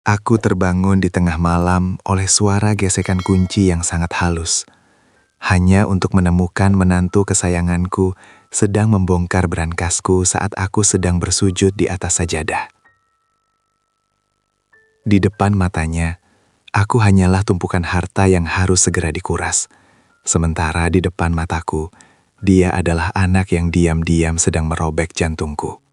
Aku terbangun di tengah malam oleh suara gesekan kunci yang sangat halus, hanya untuk menemukan menantu kesayanganku sedang membongkar berangkasku saat aku sedang bersujud di atas sajadah. Di depan matanya, aku hanyalah tumpukan harta yang harus segera dikuras. Sementara di depan mataku, dia adalah anak yang diam-diam sedang merobek jantungku.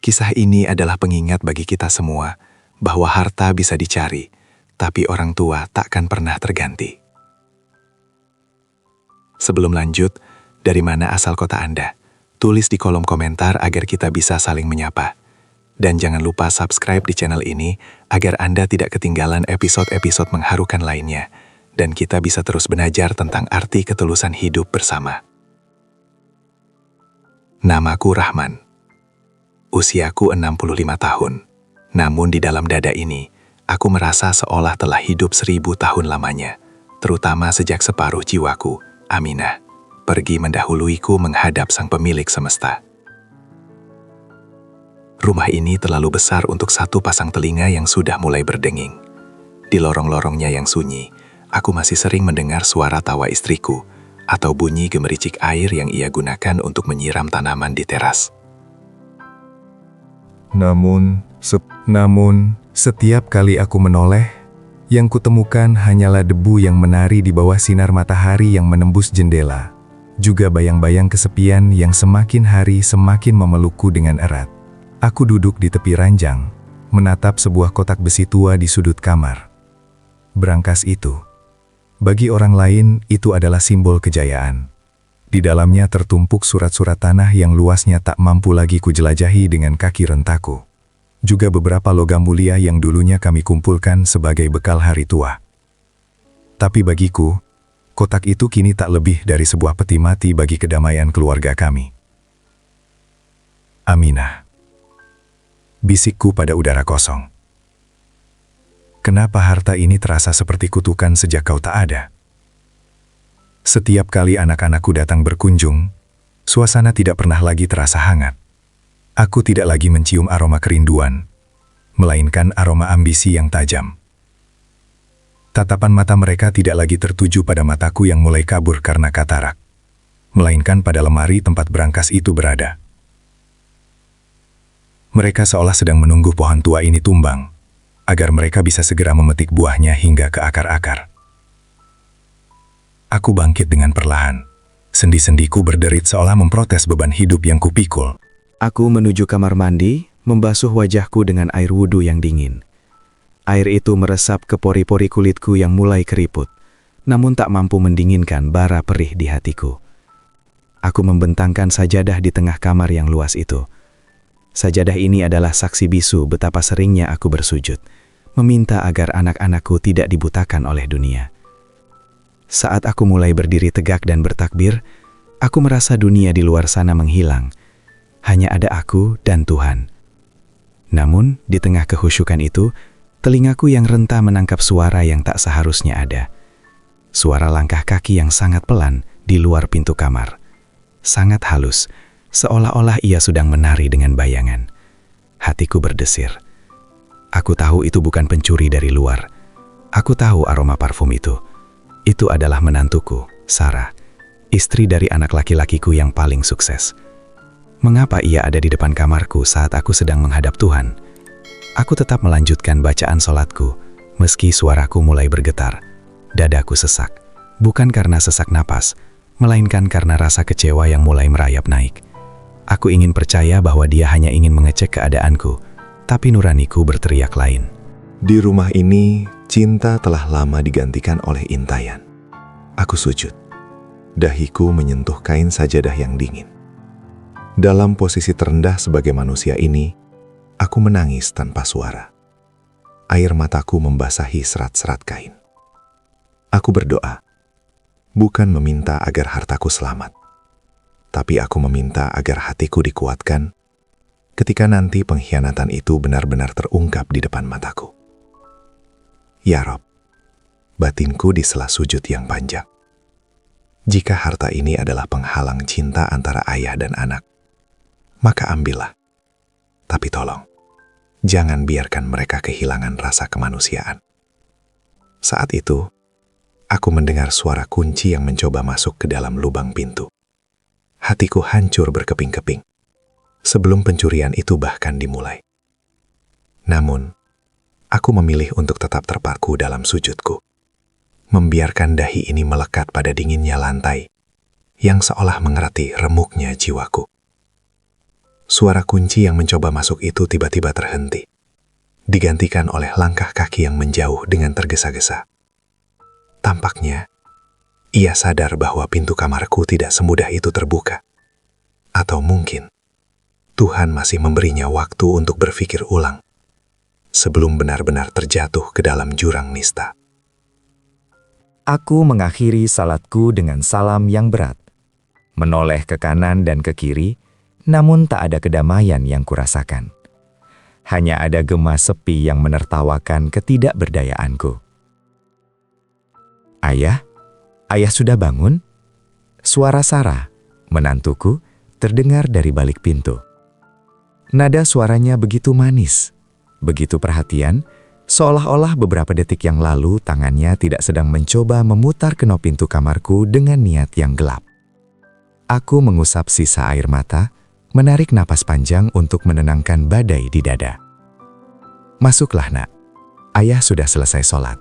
Kisah ini adalah pengingat bagi kita semua bahwa harta bisa dicari, tapi orang tua takkan pernah terganti. Sebelum lanjut, dari mana asal kota Anda? Tulis di kolom komentar agar kita bisa saling menyapa. Dan jangan lupa subscribe di channel ini agar Anda tidak ketinggalan episode-episode mengharukan lainnya, dan kita bisa terus belajar tentang arti ketulusan hidup bersama. Namaku Rahman. Usiaku 65 tahun. Namun di dalam dada ini, aku merasa seolah telah hidup 1000 tahun lamanya, terutama sejak separuh jiwaku, Aminah, pergi mendahuluiku menghadap sang pemilik semesta. Rumah ini terlalu besar untuk satu pasang telinga yang sudah mulai berdenging. Di lorong-lorongnya yang sunyi, aku masih sering mendengar suara tawa istriku atau bunyi gemericik air yang ia gunakan untuk menyiram tanaman di teras. Namun, setiap kali aku menoleh, yang kutemukan hanyalah debu yang menari di bawah sinar matahari yang menembus jendela, juga bayang-bayang kesepian yang semakin hari semakin memelukku dengan erat. Aku duduk di tepi ranjang, menatap sebuah kotak besi tua di sudut kamar. Berangkas itu, bagi orang lain itu adalah simbol kejayaan. Di dalamnya tertumpuk surat-surat tanah yang luasnya tak mampu lagi kujelajahi dengan kaki rentaku. Juga beberapa logam mulia yang dulunya kami kumpulkan sebagai bekal hari tua. Tapi bagiku, kotak itu kini tak lebih dari sebuah peti mati bagi kedamaian keluarga kami. Aminah. Bisikku pada udara kosong. Kenapa harta ini terasa seperti kutukan sejak kau tak ada? Setiap kali anak-anakku datang berkunjung, suasana tidak pernah lagi terasa hangat. Aku tidak lagi mencium aroma kerinduan, melainkan aroma ambisi yang tajam. Tatapan mata mereka tidak lagi tertuju pada mataku yang mulai kabur karena katarak, melainkan pada lemari tempat berangkas itu berada. Mereka seolah sedang menunggu pohon tua ini tumbang, agar mereka bisa segera memetik buahnya hingga ke akar-akar. Aku bangkit dengan perlahan. Sendi-sendiku berderit seolah memprotes beban hidup yang kupikul. Aku menuju kamar mandi, membasuh wajahku dengan air wudhu yang dingin. Air itu meresap ke pori-pori kulitku yang mulai keriput, namun tak mampu mendinginkan bara perih di hatiku. Aku membentangkan sajadah di tengah kamar yang luas itu. Sajadah ini adalah saksi bisu betapa seringnya aku bersujud, meminta agar anak-anakku tidak dibutakan oleh dunia. Saat aku mulai berdiri tegak dan bertakbir, aku merasa dunia di luar sana menghilang. Hanya ada aku dan Tuhan. Namun, di tengah kehusyukan itu, telingaku yang renta menangkap suara yang tak seharusnya ada. Suara langkah kaki yang sangat pelan di luar pintu kamar. Sangat halus, seolah-olah ia sedang menari dengan bayangan. Hatiku berdesir. Aku tahu itu bukan pencuri dari luar. Aku tahu aroma parfum itu. Itu adalah menantuku, Sarah, istri dari anak laki-lakiku yang paling sukses. Mengapa ia ada di depan kamarku saat aku sedang menghadap Tuhan? Aku tetap melanjutkan bacaan sholatku, meski suaraku mulai bergetar. Dadaku sesak, bukan karena sesak napas, melainkan karena rasa kecewa yang mulai merayap naik. Aku ingin percaya bahwa dia hanya ingin mengecek keadaanku, tapi nuraniku berteriak lain. Di rumah ini, cinta telah lama digantikan oleh intayan. Aku sujud. Dahiku menyentuh kain sajadah yang dingin. Dalam posisi terendah sebagai manusia ini, aku menangis tanpa suara. Air mataku membasahi serat-serat kain. Aku berdoa, bukan meminta agar hartaku selamat, tapi aku meminta agar hatiku dikuatkan ketika nanti pengkhianatan itu benar-benar terungkap di depan mataku. Ya Rob, batinku di sela sujud yang panjang. Jika harta ini adalah penghalang cinta antara ayah dan anak, maka ambillah. Tapi tolong, Jangan biarkan mereka kehilangan rasa kemanusiaan. Saat itu, aku mendengar suara kunci yang mencoba masuk ke dalam lubang pintu. Hatiku hancur berkeping-keping sebelum pencurian itu bahkan dimulai. Namun, aku memilih untuk tetap terpaku dalam sujudku, membiarkan dahi ini melekat pada dinginnya lantai yang seolah mengerti remuknya jiwaku. Suara kunci yang mencoba masuk itu tiba-tiba terhenti, digantikan oleh langkah kaki yang menjauh dengan tergesa-gesa. Tampaknya, ia sadar bahwa pintu kamarku tidak semudah itu terbuka. Atau mungkin, Tuhan masih memberinya waktu untuk berpikir ulang sebelum benar-benar terjatuh ke dalam jurang nista. Aku mengakhiri salatku dengan salam yang berat, menoleh ke kanan dan ke kiri, namun tak ada kedamaian yang kurasakan. Hanya ada gema sepi yang menertawakan ketidakberdayaanku. Ayah? Ayah sudah bangun? Suara Sarah, menantuku, terdengar dari balik pintu. Nada suaranya begitu manis, begitu perhatian, seolah-olah beberapa detik yang lalu tangannya tidak sedang mencoba memutar kenop pintu kamarku dengan niat yang gelap. Aku mengusap sisa air mata, menarik napas panjang untuk menenangkan badai di dada. Masuklah nak, ayah sudah selesai sholat.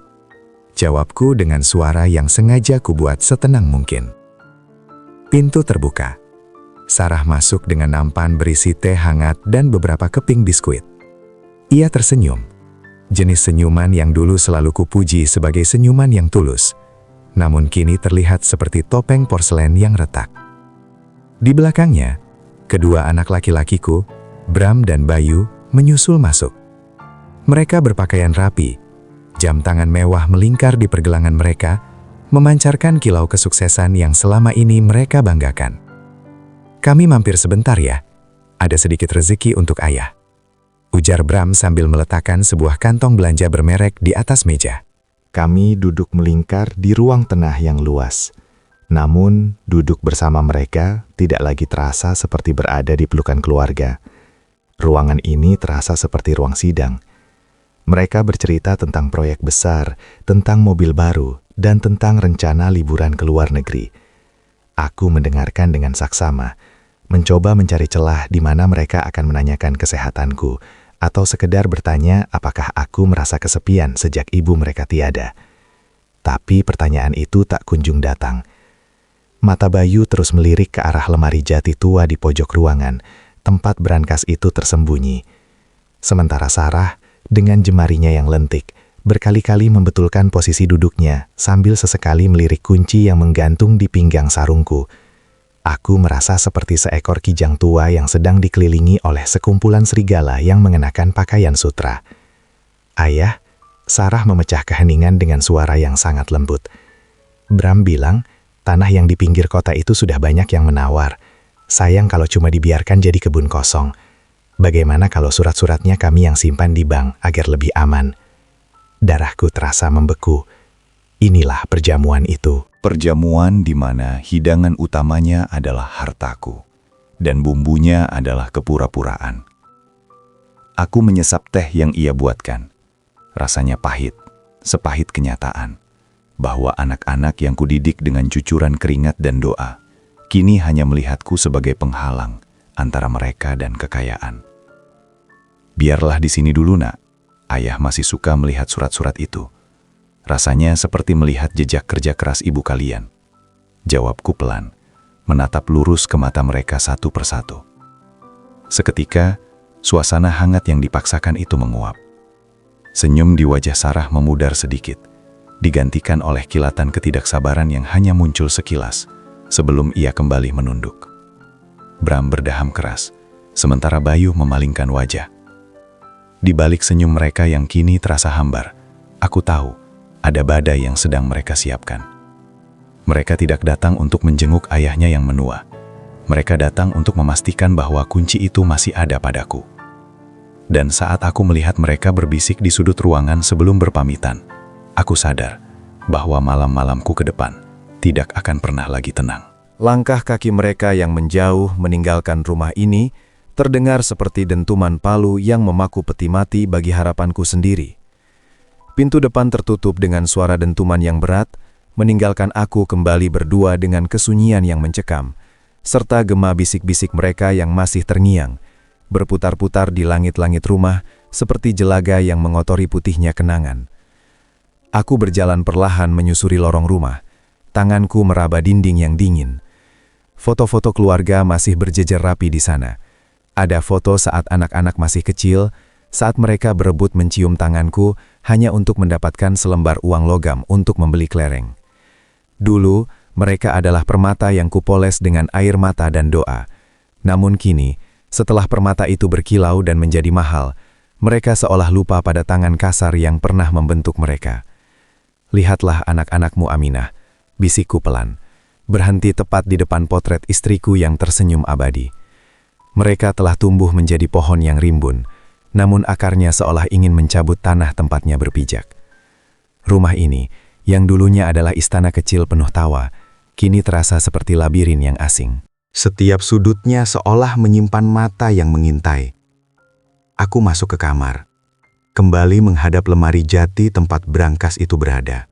Jawabku dengan suara yang sengaja kubuat setenang mungkin. Pintu terbuka. Sarah masuk dengan nampan berisi teh hangat dan beberapa keping biskuit. Ia tersenyum. Jenis senyuman yang dulu selalu kupuji sebagai senyuman yang tulus, namun kini terlihat seperti topeng porselen yang retak. Di belakangnya, kedua anak laki-lakiku, Bram dan Bayu, menyusul masuk. Mereka berpakaian rapi, jam tangan mewah melingkar di pergelangan mereka, memancarkan kilau kesuksesan yang selama ini mereka banggakan. Kami mampir sebentar ya, ada sedikit rezeki untuk ayah, ujar Bram sambil meletakkan sebuah kantong belanja bermerek di atas meja. Kami duduk melingkar di ruang tengah yang luas. Namun, duduk bersama mereka tidak lagi terasa seperti berada di pelukan keluarga. Ruangan ini terasa seperti ruang sidang. Mereka bercerita tentang proyek besar, tentang mobil baru, dan tentang rencana liburan ke luar negeri. Aku mendengarkan dengan saksama, mencoba mencari celah di mana mereka akan menanyakan kesehatanku, atau sekedar bertanya apakah aku merasa kesepian sejak ibu mereka tiada. Tapi pertanyaan itu tak kunjung datang. Mata Bayu terus melirik ke arah lemari jati tua di pojok ruangan, tempat brankas itu tersembunyi. Sementara Sarah, dengan jemarinya yang lentik, berkali-kali membetulkan posisi duduknya sambil sesekali melirik kunci yang menggantung di pinggang sarungku. Aku merasa seperti seekor kijang tua yang sedang dikelilingi oleh sekumpulan serigala yang mengenakan pakaian sutra. Ayah, Sarah memecah keheningan dengan suara yang sangat lembut. Bram bilang, tanah yang di pinggir kota itu sudah banyak yang menawar. Sayang kalau cuma dibiarkan jadi kebun kosong. Bagaimana kalau surat-suratnya kami yang simpan di bank agar lebih aman? Darahku terasa membeku. Inilah perjamuan itu. Perjamuan di mana hidangan utamanya adalah hartaku, dan bumbunya adalah kepura-puraan. Aku menyesap teh yang ia buatkan. Rasanya pahit, sepahit kenyataan, bahwa anak-anak yang kudidik dengan cucuran keringat dan doa, kini hanya melihatku sebagai penghalang antara mereka dan kekayaan. Biarlah di sini dulu nak, ayah masih suka melihat surat-surat itu. Rasanya seperti melihat jejak kerja keras ibu kalian. Jawabku pelan, menatap lurus ke mata mereka satu persatu. Seketika, suasana hangat yang dipaksakan itu menguap. Senyum di wajah Sarah memudar sedikit, digantikan oleh kilatan ketidaksabaran yang hanya muncul sekilas, sebelum ia kembali menunduk. Bram berdaham keras, sementara Bayu memalingkan wajah. Di balik senyum mereka yang kini terasa hambar, aku tahu, ada badai yang sedang mereka siapkan. Mereka tidak datang untuk menjenguk ayahnya yang menua. Mereka datang untuk memastikan bahwa kunci itu masih ada padaku. Dan saat aku melihat mereka berbisik di sudut ruangan sebelum berpamitan, aku sadar bahwa malam-malamku ke depan tidak akan pernah lagi tenang. Langkah kaki mereka yang menjauh meninggalkan rumah ini terdengar seperti dentuman palu yang memaku peti mati bagi harapanku sendiri. Pintu depan tertutup dengan suara dentuman yang berat, meninggalkan aku kembali berdua dengan kesunyian yang mencekam, serta gema bisik-bisik mereka yang masih terngiang, berputar-putar di langit-langit rumah seperti jelaga yang mengotori putihnya kenangan. Aku berjalan perlahan menyusuri lorong rumah, tanganku meraba dinding yang dingin. Foto-foto keluarga masih berjejer rapi di sana. Ada foto saat anak-anak masih kecil, saat mereka berebut mencium tanganku hanya untuk mendapatkan selembar uang logam untuk membeli kelereng. Dulu, mereka adalah permata yang kupoles dengan air mata dan doa. Namun kini, setelah permata itu berkilau dan menjadi mahal, mereka seolah lupa pada tangan kasar yang pernah membentuk mereka. Lihatlah anak-anakmu, Aminah, bisikku pelan, berhenti tepat di depan potret istriku yang tersenyum abadi. Mereka telah tumbuh menjadi pohon yang rimbun, namun akarnya seolah ingin mencabut tanah tempatnya berpijak. Rumah ini, yang dulunya adalah istana kecil penuh tawa, kini terasa seperti labirin yang asing. Setiap sudutnya seolah menyimpan mata yang mengintai. Aku masuk ke kamar, kembali menghadap lemari jati tempat brankas itu berada.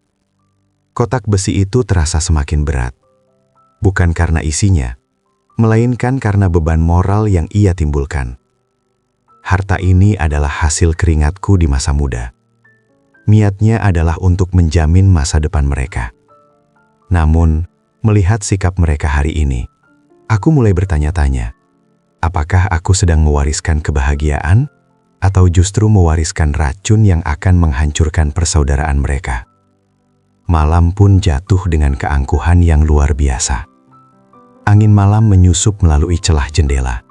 Kotak besi itu terasa semakin berat, bukan karena isinya, melainkan karena beban moral yang ia timbulkan. Harta ini adalah hasil keringatku di masa muda. Niatnya adalah untuk menjamin masa depan mereka. Namun, melihat sikap mereka hari ini, aku mulai bertanya-tanya, apakah aku sedang mewariskan kebahagiaan atau justru mewariskan racun yang akan menghancurkan persaudaraan mereka? Malam pun jatuh dengan keangkuhan yang luar biasa. Angin malam menyusup melalui celah jendela,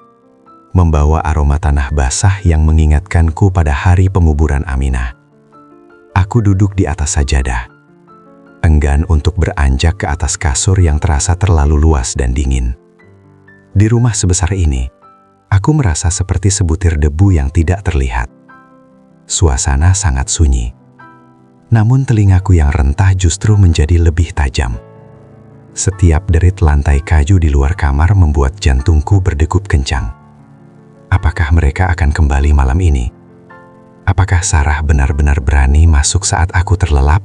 membawa aroma tanah basah yang mengingatkanku pada hari penguburan Aminah. Aku duduk di atas sajadah, enggan untuk beranjak ke atas kasur yang terasa terlalu luas dan dingin. Di rumah sebesar ini, aku merasa seperti sebutir debu yang tidak terlihat. Suasana sangat sunyi, namun telingaku yang rentah justru menjadi lebih tajam. Setiap derit lantai kayu di luar kamar membuat jantungku berdegup kencang. Apakah mereka akan kembali malam ini? Apakah Sarah benar-benar berani masuk saat aku terlelap?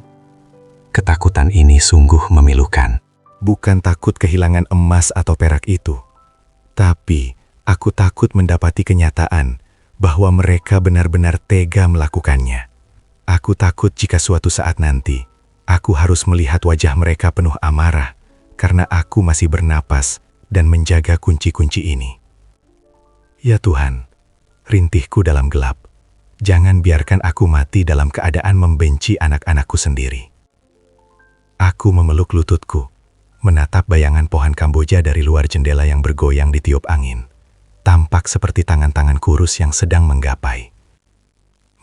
Ketakutan ini sungguh memilukan. Bukan takut kehilangan emas atau perak itu, tapi aku takut mendapati kenyataan bahwa mereka benar-benar tega melakukannya. Aku takut jika suatu saat nanti, aku harus melihat wajah mereka penuh amarah, karena aku masih bernapas dan menjaga kunci-kunci ini. Ya Tuhan, rintihku dalam gelap. Jangan biarkan aku mati dalam keadaan membenci anak-anakku sendiri. Aku memeluk lututku, menatap bayangan pohon Kamboja dari luar jendela yang bergoyang ditiup angin. Tampak seperti tangan-tangan kurus yang sedang menggapai.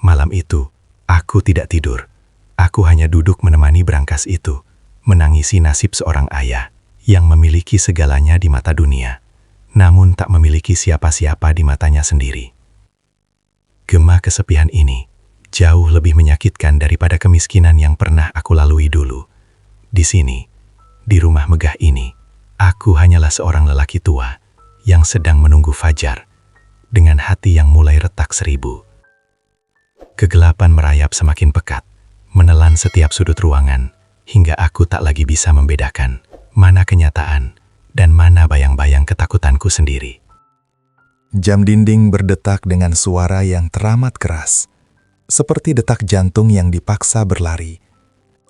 Malam itu, aku tidak tidur. Aku hanya duduk menemani brankas itu, menangisi nasib seorang ayah yang memiliki segalanya di mata dunia, namun tak memiliki siapa-siapa di matanya sendiri. Gema kesepian ini jauh lebih menyakitkan daripada kemiskinan yang pernah aku lalui dulu. Di sini, di rumah megah ini, aku hanyalah seorang lelaki tua yang sedang menunggu fajar dengan hati yang mulai retak seribu. Kegelapan merayap semakin pekat, menelan setiap sudut ruangan, hingga aku tak lagi bisa membedakan mana kenyataan dan mana bayang-bayang ketakutanku sendiri. Jam dinding berdetak dengan suara yang teramat keras, seperti detak jantung yang dipaksa berlari,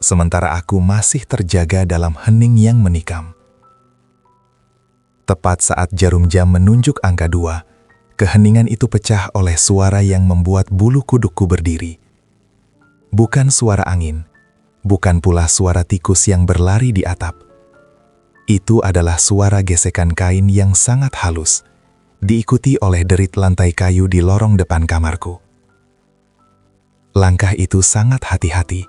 sementara aku masih terjaga dalam hening yang menikam. Tepat saat jarum jam menunjuk angka 2, keheningan itu pecah oleh suara yang membuat bulu kudukku berdiri. Bukan suara angin, bukan pula suara tikus yang berlari di atap. Itu adalah suara gesekan kain yang sangat halus, diikuti oleh derit lantai kayu di lorong depan kamarku. Langkah itu sangat hati-hati,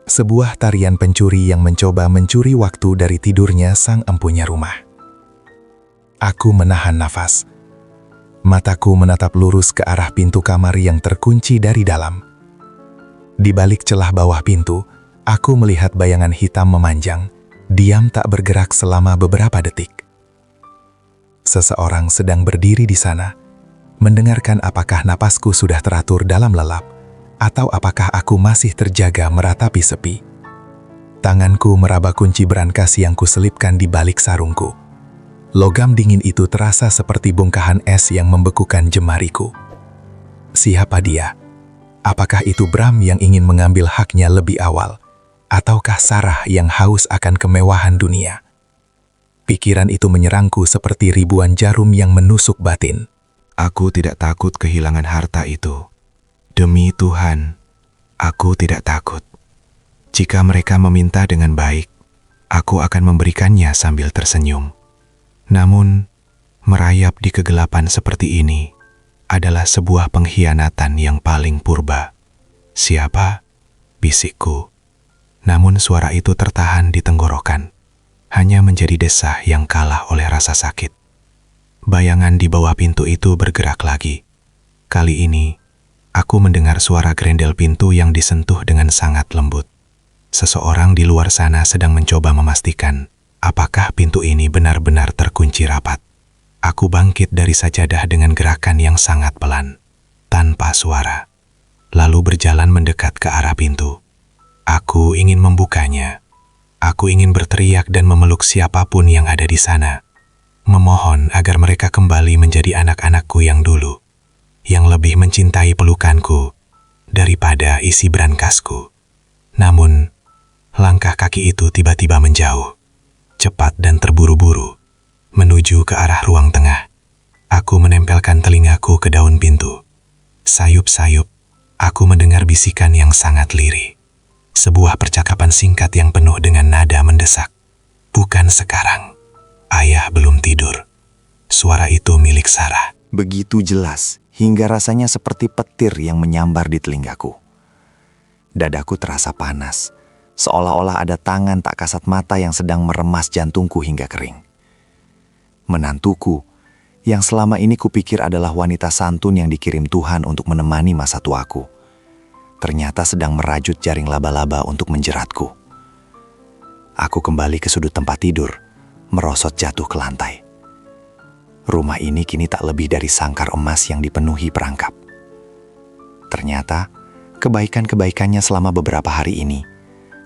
sebuah tarian pencuri yang mencoba mencuri waktu dari tidurnya sang empunya rumah. Aku menahan nafas. Mataku menatap lurus ke arah pintu kamar yang terkunci dari dalam. Di balik celah bawah pintu, aku melihat bayangan hitam memanjang, diam tak bergerak selama beberapa detik. Seseorang sedang berdiri di sana, mendengarkan apakah napasku sudah teratur dalam lelap, atau apakah aku masih terjaga meratapi sepi. Tanganku meraba kunci brankas yang kuselipkan di balik sarungku. Logam dingin itu terasa seperti bongkahan es yang membekukan jemariku. Siapa dia? Apakah itu Bram yang ingin mengambil haknya lebih awal? Ataukah Sarah yang haus akan kemewahan dunia? Pikiran itu menyerangku seperti ribuan jarum yang menusuk batin. Aku tidak takut kehilangan harta itu. Demi Tuhan, aku tidak takut. Jika mereka meminta dengan baik, aku akan memberikannya sambil tersenyum. Namun, merayap di kegelapan seperti ini adalah sebuah pengkhianatan yang paling purba. Siapa? Bisikku. Namun suara itu tertahan di tenggorokan, hanya menjadi desah yang kalah oleh rasa sakit. Bayangan di bawah pintu itu bergerak lagi. Kali ini, aku mendengar suara grendel pintu yang disentuh dengan sangat lembut. Seseorang di luar sana sedang mencoba memastikan apakah pintu ini benar-benar terkunci rapat. Aku bangkit dari sajadah dengan gerakan yang sangat pelan, tanpa suara, lalu berjalan mendekat ke arah pintu. Aku ingin membukanya. Aku ingin berteriak dan memeluk siapapun yang ada di sana, memohon agar mereka kembali menjadi anak-anakku yang dulu, yang lebih mencintai pelukanku daripada isi brankasku. Namun, langkah kaki itu tiba-tiba menjauh, cepat dan terburu-buru, menuju ke arah ruang tengah. Aku menempelkan telingaku ke daun pintu. Sayup-sayup, aku mendengar bisikan yang sangat lirih. Sebuah percakapan singkat yang penuh dengan nada mendesak. Bukan sekarang. Ayah belum tidur. Suara itu milik Sarah. Begitu jelas, hingga rasanya seperti petir yang menyambar di telingaku. Dadaku terasa panas, seolah-olah ada tangan tak kasat mata yang sedang meremas jantungku hingga kering. Menantuku, yang selama ini kupikir adalah wanita santun yang dikirim Tuhan untuk menemani masa tuaku, ternyata sedang merajut jaring laba-laba untuk menjeratku. Aku kembali ke sudut tempat tidur, merosot jatuh ke lantai. Rumah ini kini tak lebih dari sangkar emas yang dipenuhi perangkap. Ternyata, kebaikan-kebaikannya selama beberapa hari ini,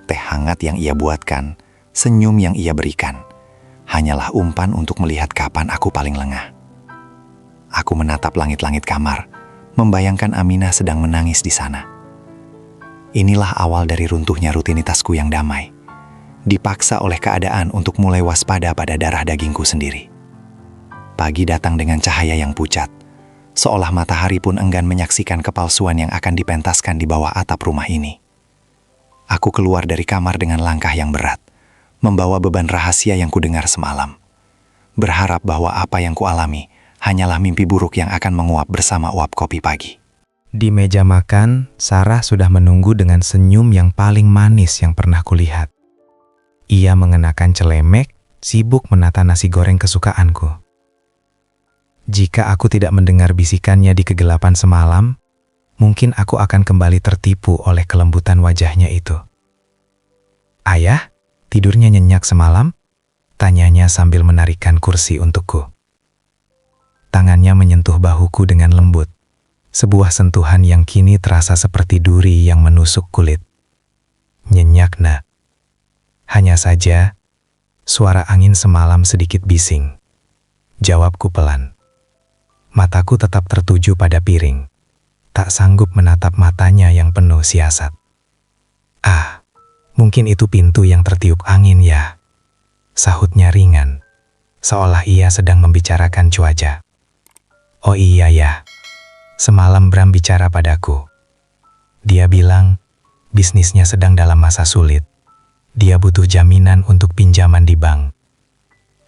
teh hangat yang ia buatkan, senyum yang ia berikan, hanyalah umpan untuk melihat kapan aku paling lengah. Aku menatap langit-langit kamar, membayangkan Aminah sedang menangis di sana. Inilah awal dari runtuhnya rutinitasku yang damai, dipaksa oleh keadaan untuk mulai waspada pada darah dagingku sendiri. Pagi datang dengan cahaya yang pucat, seolah matahari pun enggan menyaksikan kepalsuan yang akan dipentaskan di bawah atap rumah ini. Aku keluar dari kamar dengan langkah yang berat, membawa beban rahasia yang kudengar semalam. Berharap bahwa apa yang kualami hanyalah mimpi buruk yang akan menguap bersama uap kopi pagi. Di meja makan, Sarah sudah menunggu dengan senyum yang paling manis yang pernah kulihat. Ia mengenakan celemek, sibuk menata nasi goreng kesukaanku. Jika aku tidak mendengar bisikannya di kegelapan semalam, mungkin aku akan kembali tertipu oleh kelembutan wajahnya itu. "Ayah, tidurnya nyenyak semalam?" tanyanya sambil menarikkan kursi untukku. Tangannya menyentuh bahuku dengan lembut. Sebuah sentuhan yang kini terasa seperti duri yang menusuk kulit. "Nyenyak, Nak." Hanya saja, suara angin semalam sedikit bising. Jawabku pelan. Mataku tetap tertuju pada piring. Tak sanggup menatap matanya yang penuh siasat. "Ah, mungkin itu pintu yang tertiup angin ya," sahutnya ringan, seolah ia sedang membicarakan cuaca. "Oh iya ya. Semalam Bram bicara padaku. Dia bilang, bisnisnya sedang dalam masa sulit. Dia butuh jaminan untuk pinjaman di bank.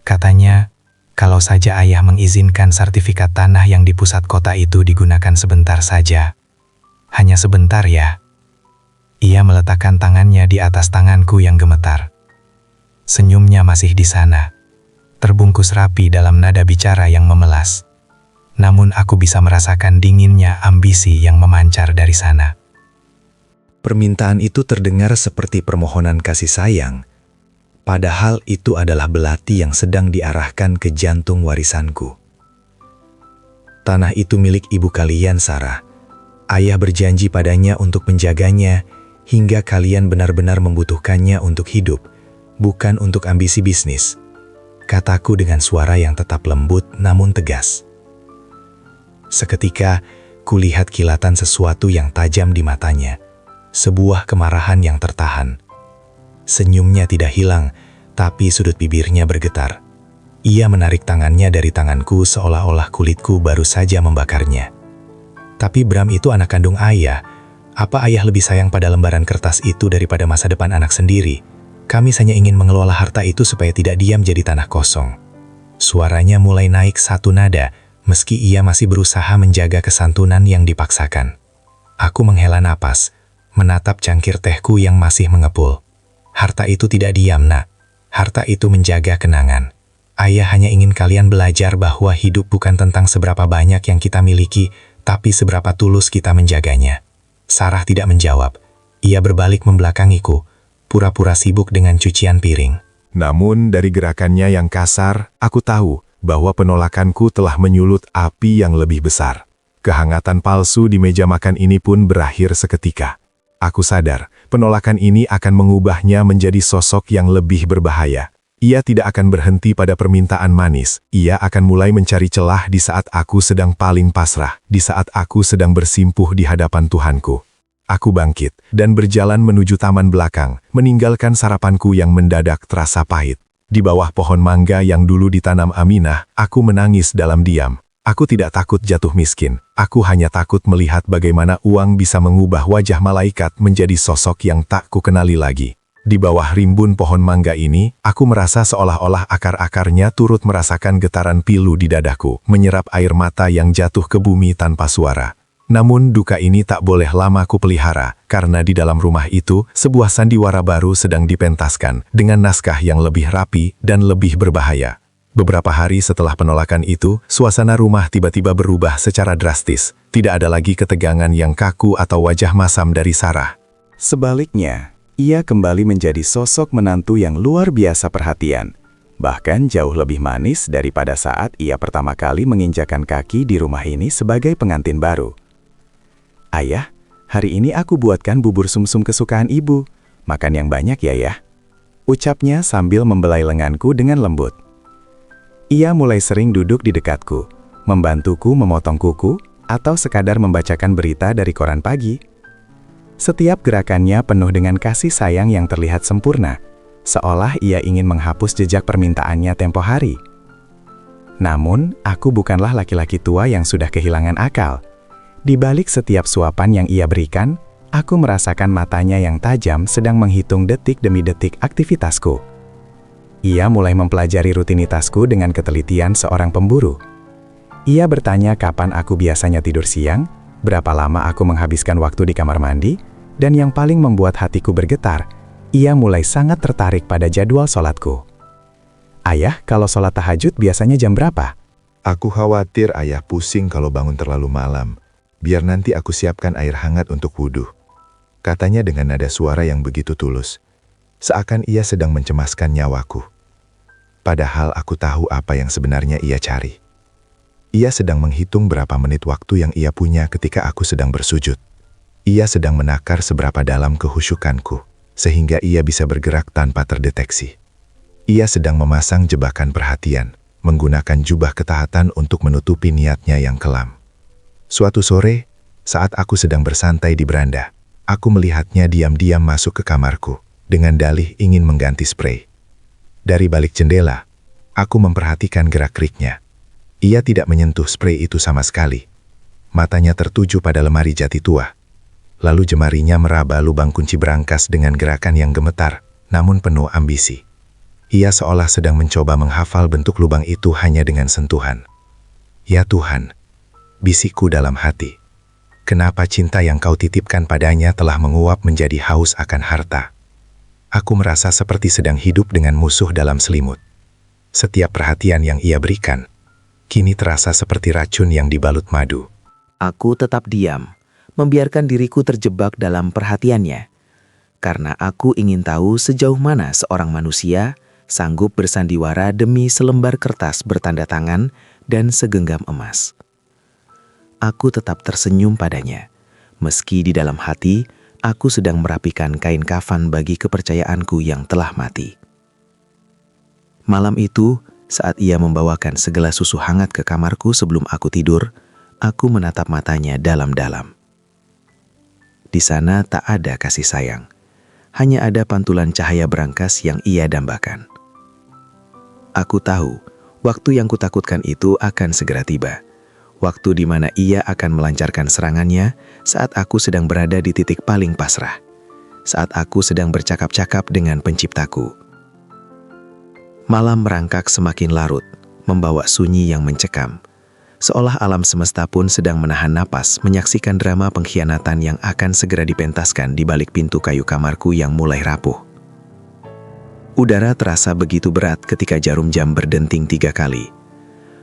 Katanya, kalau saja ayah mengizinkan sertifikat tanah yang di pusat kota itu digunakan sebentar saja. Hanya sebentar ya." Ia meletakkan tangannya di atas tanganku yang gemetar. Senyumnya masih di sana, terbungkus rapi dalam nada bicara yang memelas. Namun aku bisa merasakan dinginnya ambisi yang memancar dari sana. Permintaan itu terdengar seperti permohonan kasih sayang, padahal itu adalah belati yang sedang diarahkan ke jantung warisanku. Tanah itu milik ibu kalian, Sarah. Ayah berjanji padanya untuk menjaganya hingga kalian benar-benar membutuhkannya untuk hidup, bukan untuk ambisi bisnis. Kataku dengan suara yang tetap lembut namun tegas. Seketika, kulihat kilatan sesuatu yang tajam di matanya. Sebuah kemarahan yang tertahan. Senyumnya tidak hilang, tapi sudut bibirnya bergetar. Ia menarik tangannya dari tanganku seolah-olah kulitku baru saja membakarnya. Tapi Bram itu anak kandung ayah. Apa ayah lebih sayang pada lembaran kertas itu daripada masa depan anak sendiri? Kami hanya ingin mengelola harta itu supaya tidak diam jadi tanah kosong. Suaranya mulai naik satu nada, meski ia masih berusaha menjaga kesantunan yang dipaksakan. Aku menghela napas, menatap cangkir tehku yang masih mengepul. Harta itu tidak diam, Nak. Harta itu menjaga kenangan. Ayah hanya ingin kalian belajar bahwa hidup bukan tentang seberapa banyak yang kita miliki, tapi seberapa tulus kita menjaganya. Sarah tidak menjawab. Ia berbalik membelakangiku, pura-pura sibuk dengan cucian piring. Namun dari gerakannya yang kasar, aku tahu bahwa penolakanku telah menyulut api yang lebih besar. Kehangatan palsu di meja makan ini pun berakhir seketika. Aku sadar, penolakan ini akan mengubahnya menjadi sosok yang lebih berbahaya. Ia tidak akan berhenti pada permintaan manis. Ia akan mulai mencari celah di saat aku sedang paling pasrah, di saat aku sedang bersimpuh di hadapan Tuhanku. Aku bangkit dan berjalan menuju taman belakang, meninggalkan sarapanku yang mendadak terasa pahit. Di bawah pohon mangga yang dulu ditanam Aminah, aku menangis dalam diam. Aku tidak takut jatuh miskin. Aku hanya takut melihat bagaimana uang bisa mengubah wajah malaikat menjadi sosok yang tak kukenali lagi. Di bawah rimbun pohon mangga ini, aku merasa seolah-olah akar-akarnya turut merasakan getaran pilu di dadaku, menyerap air mata yang jatuh ke bumi tanpa suara. Namun duka ini tak boleh lama kupelihara, karena di dalam rumah itu, sebuah sandiwara baru sedang dipentaskan, dengan naskah yang lebih rapi dan lebih berbahaya. Beberapa hari setelah penolakan itu, suasana rumah tiba-tiba berubah secara drastis. Tidak ada lagi ketegangan yang kaku atau wajah masam dari Sarah. Sebaliknya, ia kembali menjadi sosok menantu yang luar biasa perhatian. Bahkan jauh lebih manis daripada saat ia pertama kali menginjakan kaki di rumah ini sebagai pengantin baru. Ayah, hari ini aku buatkan bubur sumsum kesukaan ibu. Makan yang banyak ya, Yah. Ucapnya sambil membelai lenganku dengan lembut. Ia mulai sering duduk di dekatku, membantuku memotong kuku, atau sekadar membacakan berita dari koran pagi. Setiap gerakannya penuh dengan kasih sayang yang terlihat sempurna, seolah ia ingin menghapus jejak permintaannya tempo hari. Namun, aku bukanlah laki-laki tua yang sudah kehilangan akal. Di balik setiap suapan yang ia berikan, aku merasakan matanya yang tajam sedang menghitung detik demi detik aktivitasku. Ia mulai mempelajari rutinitasku dengan ketelitian seorang pemburu. Ia bertanya kapan aku biasanya tidur siang, berapa lama aku menghabiskan waktu di kamar mandi, dan yang paling membuat hatiku bergetar, ia mulai sangat tertarik pada jadwal sholatku. Ayah, kalau sholat tahajud biasanya jam berapa? Aku khawatir ayah pusing kalau bangun terlalu malam. Biar nanti aku siapkan air hangat untuk wudhu. Katanya dengan nada suara yang begitu tulus. Seakan ia sedang mencemaskan nyawaku. Padahal aku tahu apa yang sebenarnya ia cari. Ia sedang menghitung berapa menit waktu yang ia punya ketika aku sedang bersujud. Ia sedang menakar seberapa dalam kehusyukanku, sehingga ia bisa bergerak tanpa terdeteksi. Ia sedang memasang jebakan perhatian, menggunakan jubah ketaatan untuk menutupi niatnya yang kelam. Suatu sore, saat aku sedang bersantai di beranda, aku melihatnya diam-diam masuk ke kamarku, dengan dalih ingin mengganti sprei. Dari balik jendela, aku memperhatikan gerak-geriknya. Ia tidak menyentuh sprei itu sama sekali. Matanya tertuju pada lemari jati tua. Lalu jemarinya meraba lubang kunci berangkas dengan gerakan yang gemetar, namun penuh ambisi. Ia seolah sedang mencoba menghafal bentuk lubang itu hanya dengan sentuhan. Ya Tuhan, bisikku dalam hati. Kenapa cinta yang kau titipkan padanya telah menguap menjadi haus akan harta? Aku merasa seperti sedang hidup dengan musuh dalam selimut. Setiap perhatian yang ia berikan, kini terasa seperti racun yang dibalut madu. Aku tetap diam, membiarkan diriku terjebak dalam perhatiannya. Karena aku ingin tahu sejauh mana seorang manusia sanggup bersandiwara demi selembar kertas bertanda tangan dan segenggam emas. aku tetap tersenyum padanya. Meski di dalam hati, aku sedang merapikan kain kafan bagi kepercayaanku yang telah mati. Malam itu, saat ia membawakan segelas susu hangat ke kamarku sebelum aku tidur, aku menatap matanya dalam-dalam. Di sana tak ada kasih sayang, hanya ada pantulan cahaya berangkas yang ia dambakan. Aku tahu, waktu yang kutakutkan itu akan segera tiba. Waktu di mana ia akan melancarkan serangannya saat aku sedang berada di titik paling pasrah. Saat aku sedang bercakap-cakap dengan penciptaku. Malam merangkak semakin larut, membawa sunyi yang mencekam. Seolah alam semesta pun sedang menahan napas menyaksikan drama pengkhianatan yang akan segera dipentaskan di balik pintu kayu kamarku yang mulai rapuh. Udara terasa begitu berat ketika jarum jam berdenting 3 kali.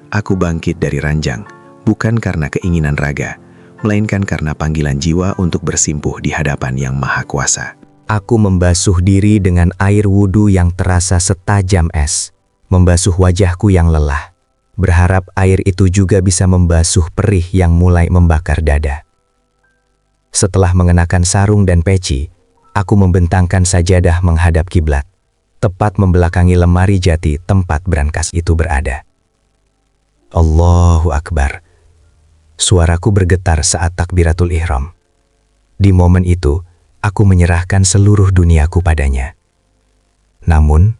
Aku bangkit dari ranjang, bukan karena keinginan raga, melainkan karena panggilan jiwa untuk bersimpuh di hadapan Yang Maha Kuasa. Aku membasuh diri dengan air wudhu yang terasa setajam es, membasuh wajahku yang lelah, berharap air itu juga bisa membasuh perih yang mulai membakar dada. Setelah mengenakan sarung dan peci, aku membentangkan sajadah menghadap kiblat, tepat membelakangi lemari jati tempat brankas itu berada. Allahu Akbar. Suaraku bergetar saat takbiratul ihram. Di momen itu, aku menyerahkan seluruh duniaku padanya. Namun,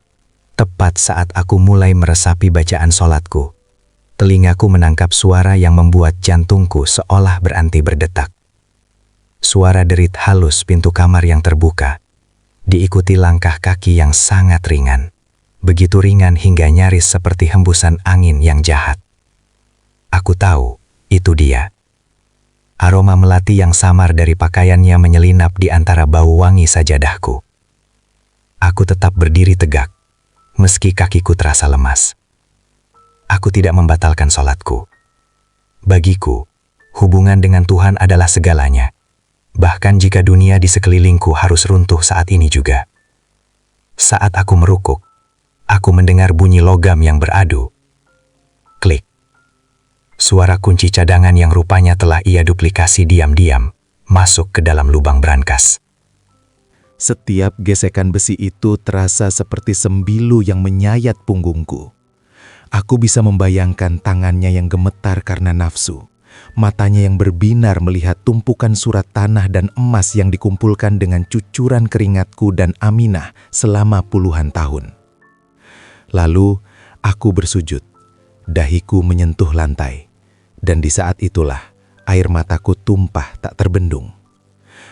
tepat saat aku mulai meresapi bacaan sholatku, telingaku menangkap suara yang membuat jantungku seolah berhenti berdetak. Suara derit halus pintu kamar yang terbuka, diikuti langkah kaki yang sangat ringan. Begitu ringan hingga nyaris seperti hembusan angin yang jahat. Aku tahu, itu dia. Aroma melati yang samar dari pakaiannya menyelinap di antara bau wangi sajadahku. Aku tetap berdiri tegak, meski kakiku terasa lemas. Aku tidak membatalkan sholatku. Bagiku, hubungan dengan Tuhan adalah segalanya. Bahkan jika dunia di sekelilingku harus runtuh saat ini juga. Saat aku merukuk, aku mendengar bunyi logam yang beradu. Klik. Suara kunci cadangan yang rupanya telah ia duplikasi diam-diam masuk ke dalam lubang brankas. Setiap gesekan besi itu terasa seperti sembilu yang menyayat punggungku. Aku bisa membayangkan tangannya yang gemetar karena nafsu, matanya yang berbinar melihat tumpukan surat tanah dan emas yang dikumpulkan dengan cucuran keringatku dan Aminah selama puluhan tahun. Lalu aku bersujud, dahiku menyentuh lantai, dan di saat itulah air mataku tumpah tak terbendung.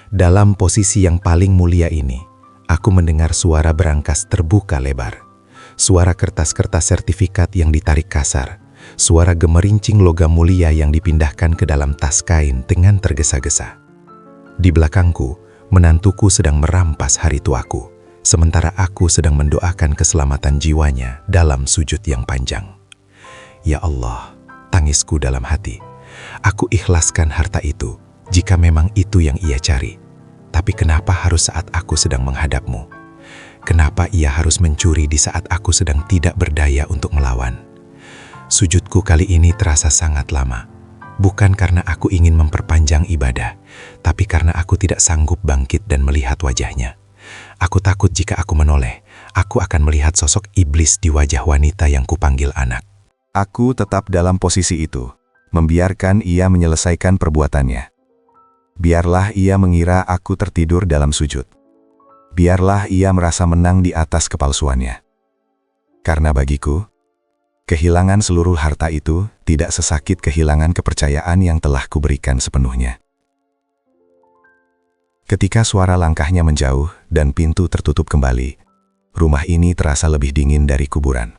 Dalam posisi yang paling mulia ini, aku mendengar suara berangkas terbuka lebar, suara kertas-kertas sertifikat yang ditarik kasar, suara gemerincing logam mulia yang dipindahkan ke dalam tas kain dengan tergesa-gesa. Di belakangku, menantuku sedang merampas hari tuaku, sementara aku sedang mendoakan keselamatan jiwanya dalam sujud yang panjang. Ya Allah, tangisku dalam hati. Aku ikhlaskan harta itu jika memang itu yang ia cari. Tapi kenapa harus saat aku sedang menghadapmu? Kenapa ia harus mencuri di saat aku sedang tidak berdaya untuk melawan? Sujudku kali ini terasa sangat lama. Bukan karena aku ingin memperpanjang ibadah, tapi karena aku tidak sanggup bangkit dan melihat wajahnya. Aku takut jika aku menoleh, aku akan melihat sosok iblis di wajah wanita yang kupanggil anak. Aku tetap dalam posisi itu, membiarkan ia menyelesaikan perbuatannya. Biarlah ia mengira aku tertidur dalam sujud. Biarlah ia merasa menang di atas kepalsuannya. Karena bagiku, kehilangan seluruh harta itu tidak sesakit kehilangan kepercayaan yang telah kuberikan sepenuhnya. Ketika suara langkahnya menjauh dan pintu tertutup kembali, rumah ini terasa lebih dingin dari kuburan.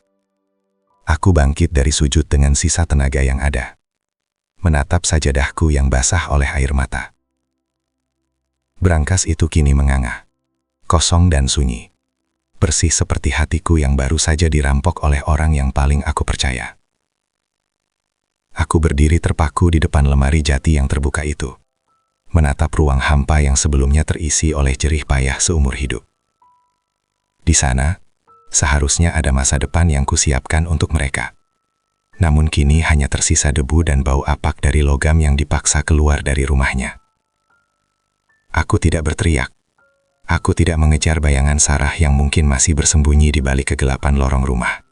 Aku bangkit dari sujud dengan sisa tenaga yang ada, menatap sajadahku yang basah oleh air mata. Brankas itu kini menganga, kosong dan sunyi, persis seperti hatiku yang baru saja dirampok oleh orang yang paling aku percaya. Aku berdiri terpaku di depan lemari jati yang terbuka itu, menatap ruang hampa yang sebelumnya terisi oleh jerih payah seumur hidup. Di sana, seharusnya ada masa depan yang kusiapkan untuk mereka. namun kini hanya tersisa debu dan bau apak dari logam yang dipaksa keluar dari rumahnya. Aku tidak berteriak. Aku tidak mengejar bayangan Sarah yang mungkin masih bersembunyi di balik kegelapan lorong rumah.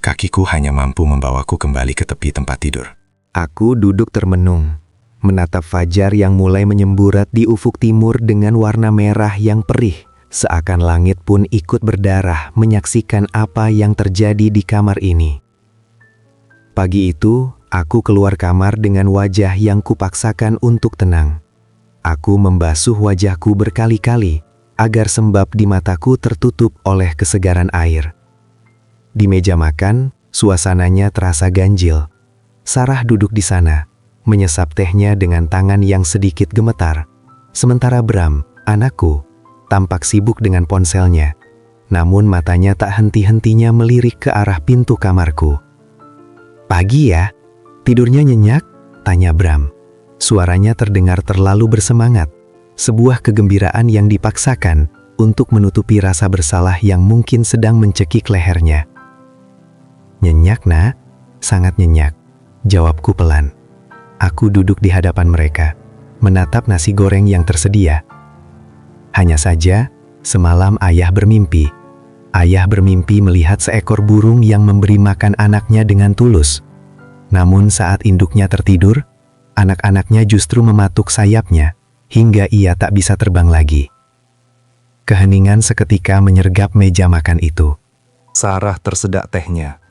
Kakiku hanya mampu membawaku kembali ke tepi tempat tidur. Aku duduk termenung, menatap fajar yang mulai menyemburat di ufuk timur dengan warna merah yang perih, seakan langit pun ikut berdarah menyaksikan apa yang terjadi di kamar ini. Pagi itu, aku keluar kamar dengan wajah yang kupaksakan untuk tenang. Aku membasuh wajahku berkali-kali agar sembab di mataku tertutup oleh kesegaran air. Di meja makan, suasananya terasa ganjil. Sarah duduk di sana, menyesap tehnya dengan tangan yang sedikit gemetar. Sementara Bram, anakku, tampak sibuk dengan ponselnya. Namun matanya tak henti-hentinya melirik ke arah pintu kamarku. "Pagi ya? Tidurnya nyenyak?" tanya Bram. Suaranya terdengar terlalu bersemangat, sebuah kegembiraan yang dipaksakan untuk menutupi rasa bersalah yang mungkin sedang mencekik lehernya. "Nyenyak, Nak? Sangat nyenyak," jawabku pelan. Aku duduk di hadapan mereka, menatap nasi goreng yang tersedia. Hanya saja, semalam ayah bermimpi. Ayah bermimpi melihat seekor burung yang memberi makan anaknya dengan tulus. Namun saat induknya tertidur, anak-anaknya justru mematuk sayapnya, hingga ia tak bisa terbang lagi. Keheningan seketika menyergap meja makan itu. Sarah tersedak tehnya.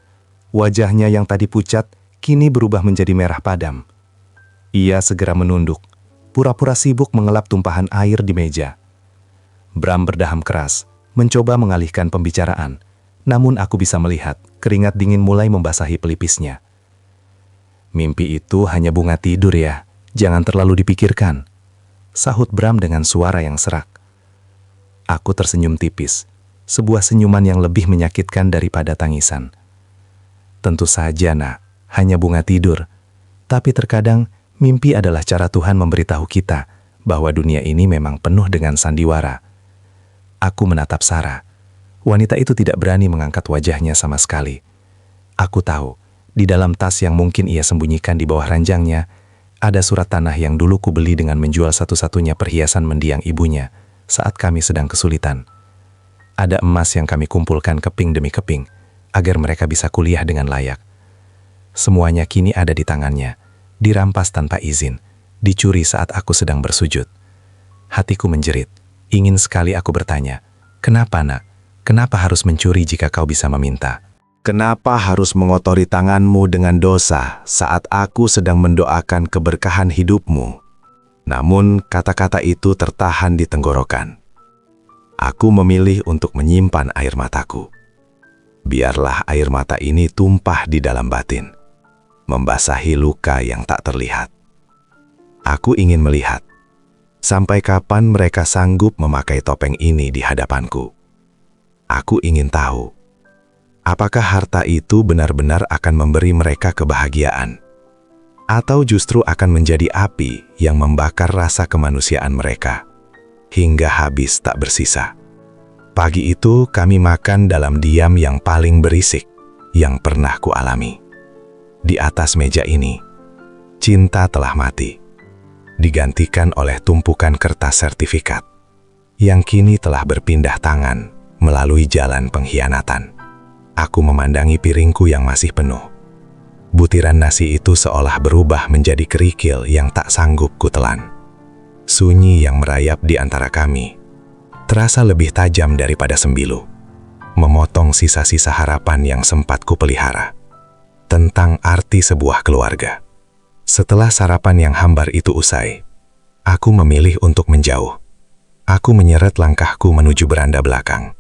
Wajahnya yang tadi pucat, kini berubah menjadi merah padam. Ia segera menunduk, pura-pura sibuk mengelap tumpahan air di meja. Bram berdaham keras, mencoba mengalihkan pembicaraan, namun aku bisa melihat keringat dingin mulai membasahi pelipisnya. "Mimpi itu hanya bunga tidur ya, jangan terlalu dipikirkan," sahut Bram dengan suara yang serak. Aku tersenyum tipis, sebuah senyuman yang lebih menyakitkan daripada tangisan. "Tentu saja, Nak, hanya bunga tidur. Tapi terkadang mimpi adalah cara Tuhan memberitahu kita bahwa dunia ini memang penuh dengan sandiwara." Aku menatap Sarah. Wanita itu tidak berani mengangkat wajahnya sama sekali. Aku tahu, di dalam tas yang mungkin ia sembunyikan di bawah ranjangnya, ada surat tanah yang dulu kubeli dengan menjual satu-satunya perhiasan mendiang ibunya saat kami sedang kesulitan. Ada emas yang kami kumpulkan keping demi keping, agar mereka bisa kuliah dengan layak. Semuanya kini ada di tangannya, dirampas tanpa izin, dicuri saat aku sedang bersujud. Hatiku menjerit, ingin sekali aku bertanya, "Kenapa, Nak? Kenapa harus mencuri jika kau bisa meminta? Kenapa harus mengotori tanganmu dengan dosa saat aku sedang mendoakan keberkahan hidupmu?" Namun kata-kata itu tertahan di tenggorokan. Aku memilih untuk menyimpan air mataku. Biarlah air mata ini tumpah di dalam batin, membasahi luka yang tak terlihat. Aku ingin melihat, sampai kapan mereka sanggup memakai topeng ini di hadapanku. Aku ingin tahu, apakah harta itu benar-benar akan memberi mereka kebahagiaan, atau justru akan menjadi api yang membakar rasa kemanusiaan mereka, hingga habis tak bersisa. Pagi itu kami makan dalam diam yang paling berisik yang pernah kualami. Di atas meja ini, cinta telah mati, digantikan oleh tumpukan kertas sertifikat, yang kini telah berpindah tangan melalui jalan pengkhianatan. Aku memandangi piringku yang masih penuh. Butiran nasi itu seolah berubah menjadi kerikil yang tak sanggup kutelan. Sunyi yang merayap di antara kami terasa lebih tajam daripada sembilu, memotong sisa-sisa harapan yang sempat kupelihara tentang arti sebuah keluarga. Setelah sarapan yang hambar itu usai, aku memilih untuk menjauh. Aku menyeret langkahku menuju beranda belakang,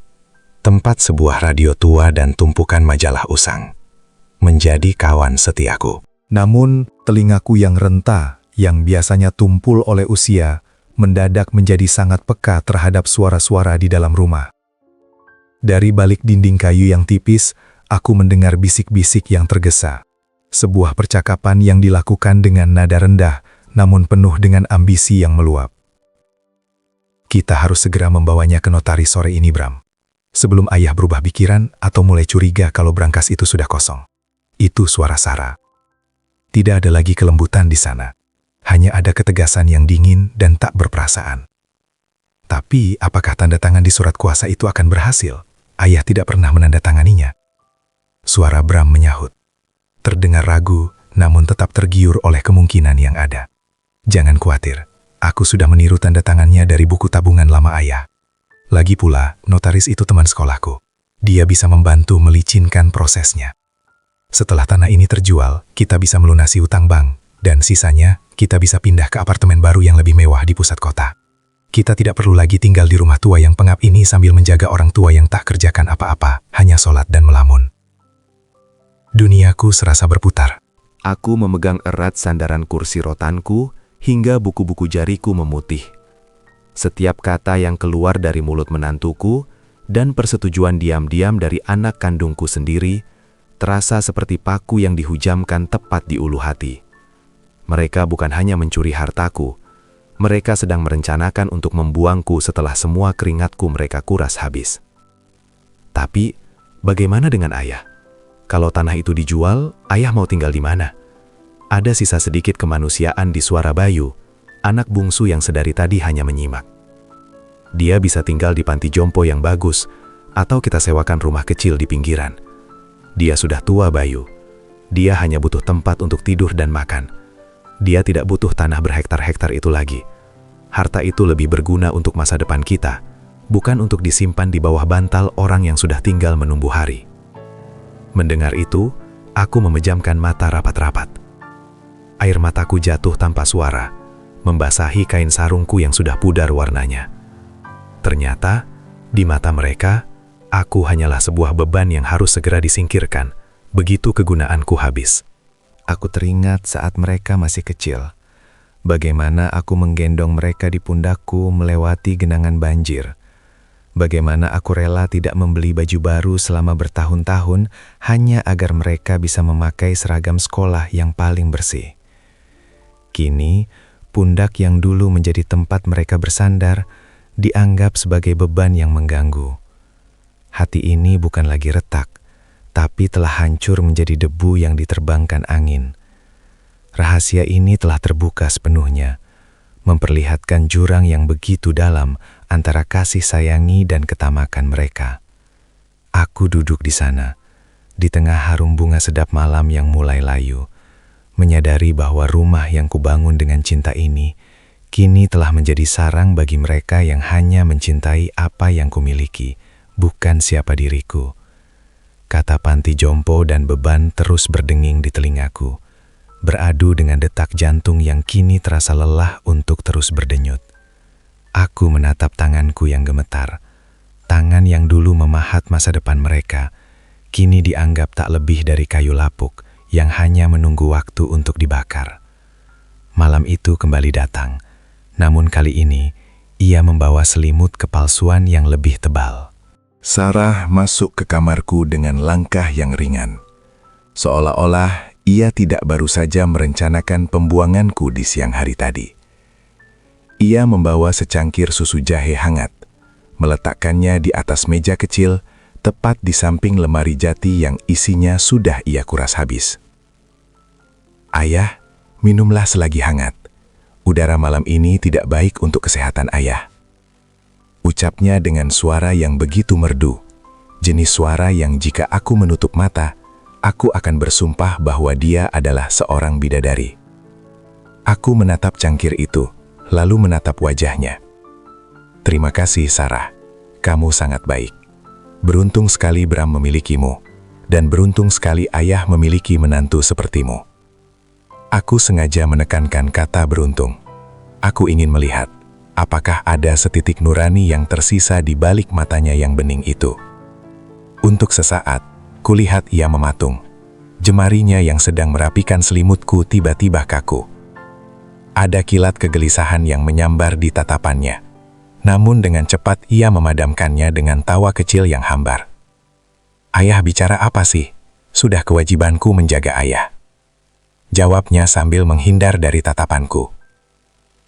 tempat sebuah radio tua dan tumpukan majalah usang menjadi kawan setiaku. Namun, telingaku yang renta, yang biasanya tumpul oleh usia, mendadak menjadi sangat peka terhadap suara-suara di dalam rumah. Dari balik dinding kayu yang tipis, aku mendengar bisik-bisik yang tergesa. Sebuah percakapan yang dilakukan dengan nada rendah, namun penuh dengan ambisi yang meluap. "Kita harus segera membawanya ke notaris sore ini, Bram. Sebelum ayah berubah pikiran atau mulai curiga kalau brankas itu sudah kosong. Itu suara Sarah. Tidak ada lagi kelembutan di sana. Hanya ada ketegasan yang dingin dan tak berperasaan. Tapi, apakah tanda tangan di surat kuasa itu akan berhasil? Ayah tidak pernah menandatanganinya. Suara Bram menyahut. Terdengar ragu, namun tetap tergiur oleh kemungkinan yang ada. Jangan khawatir, aku sudah meniru tanda tangannya dari buku tabungan lama ayah. Lagi pula, notaris itu teman sekolahku. Dia bisa membantu melicinkan prosesnya. Setelah tanah ini terjual, kita bisa melunasi utang bank, dan sisanya kita bisa pindah ke apartemen baru yang lebih mewah di pusat kota. Kita tidak perlu lagi tinggal di rumah tua yang pengap ini sambil menjaga orang tua yang tak kerjakan apa-apa, hanya sholat dan melamun. Duniaku serasa berputar. Aku memegang erat sandaran kursi rotanku hingga buku-buku jariku memutih. Setiap kata yang keluar dari mulut menantuku dan persetujuan diam-diam dari anak kandungku sendiri terasa seperti paku yang dihujamkan tepat di ulu hati. Mereka bukan hanya mencuri hartaku, mereka sedang merencanakan untuk membuangku setelah semua keringatku mereka kuras habis. Tapi, bagaimana dengan ayah? Kalau tanah itu dijual, ayah mau tinggal di mana? Ada sisa sedikit kemanusiaan di suara Bayu, anak bungsu yang sedari tadi hanya menyimak. Dia bisa tinggal di panti jompo yang bagus, atau kita sewakan rumah kecil di pinggiran. Dia sudah tua, Bayu. Dia hanya butuh tempat untuk tidur dan makan. Dia tidak butuh tanah berhektar-hektar itu lagi. Harta itu lebih berguna untuk masa depan kita, bukan untuk disimpan di bawah bantal orang yang sudah tinggal menumbuh hari. Mendengar itu, aku memejamkan mata rapat-rapat. Air mataku jatuh tanpa suara, membasahi kain sarungku yang sudah pudar warnanya. Ternyata, di mata mereka, aku hanyalah sebuah beban yang harus segera disingkirkan, begitu kegunaanku habis. Aku teringat saat mereka masih kecil, bagaimana aku menggendong mereka di pundakku melewati genangan banjir. Bagaimana aku rela tidak membeli baju baru selama bertahun-tahun hanya agar mereka bisa memakai seragam sekolah yang paling bersih. Kini, pundak yang dulu menjadi tempat mereka bersandar dianggap sebagai beban yang mengganggu. Hati ini bukan lagi retak, tapi telah hancur menjadi debu yang diterbangkan angin. Rahasia ini telah terbuka sepenuhnya, memperlihatkan jurang yang begitu dalam antara kasih sayangi dan ketamakan mereka. Aku duduk di sana, di tengah harum bunga sedap malam yang mulai layu, menyadari bahwa rumah yang kubangun dengan cinta ini kini telah menjadi sarang bagi mereka yang hanya mencintai apa yang kumiliki, bukan siapa diriku. Kata panti jompo dan beban terus berdenging di telingaku, beradu dengan detak jantung yang kini terasa lelah untuk terus berdenyut. Aku menatap tanganku yang gemetar. Tangan yang dulu memahat masa depan mereka, kini dianggap tak lebih dari kayu lapuk yang hanya menunggu waktu untuk dibakar. Malam itu kembali datang, namun kali ini ia membawa selimut kepalsuan yang lebih tebal. Sarah masuk ke kamarku dengan langkah yang ringan. Seolah-olah ia tidak baru saja merencanakan pembuanganku di siang hari tadi. Ia membawa secangkir susu jahe hangat, meletakkannya di atas meja kecil, tepat di samping lemari jati yang isinya sudah ia kuras habis. Ayah, minumlah selagi hangat. Udara malam ini tidak baik untuk kesehatan ayah. Ucapnya dengan suara yang begitu merdu, jenis suara yang jika aku menutup mata, aku akan bersumpah bahwa dia adalah seorang bidadari. Aku menatap cangkir itu, lalu menatap wajahnya. Terima kasih, Sarah. Kamu sangat baik. Beruntung sekali Bram memilikimu, dan beruntung sekali ayah memiliki menantu sepertimu. Aku sengaja menekankan kata beruntung. Aku ingin melihat, apakah ada setitik nurani yang tersisa di balik matanya yang bening itu. Untuk sesaat, kulihat ia mematung. Jemarinya yang sedang merapikan selimutku tiba-tiba kaku. Ada kilat kegelisahan yang menyambar di tatapannya. Namun dengan cepat ia memadamkannya dengan tawa kecil yang hambar. Ayah bicara apa sih? Sudah kewajibanku menjaga ayah. Jawabnya sambil menghindar dari tatapanku.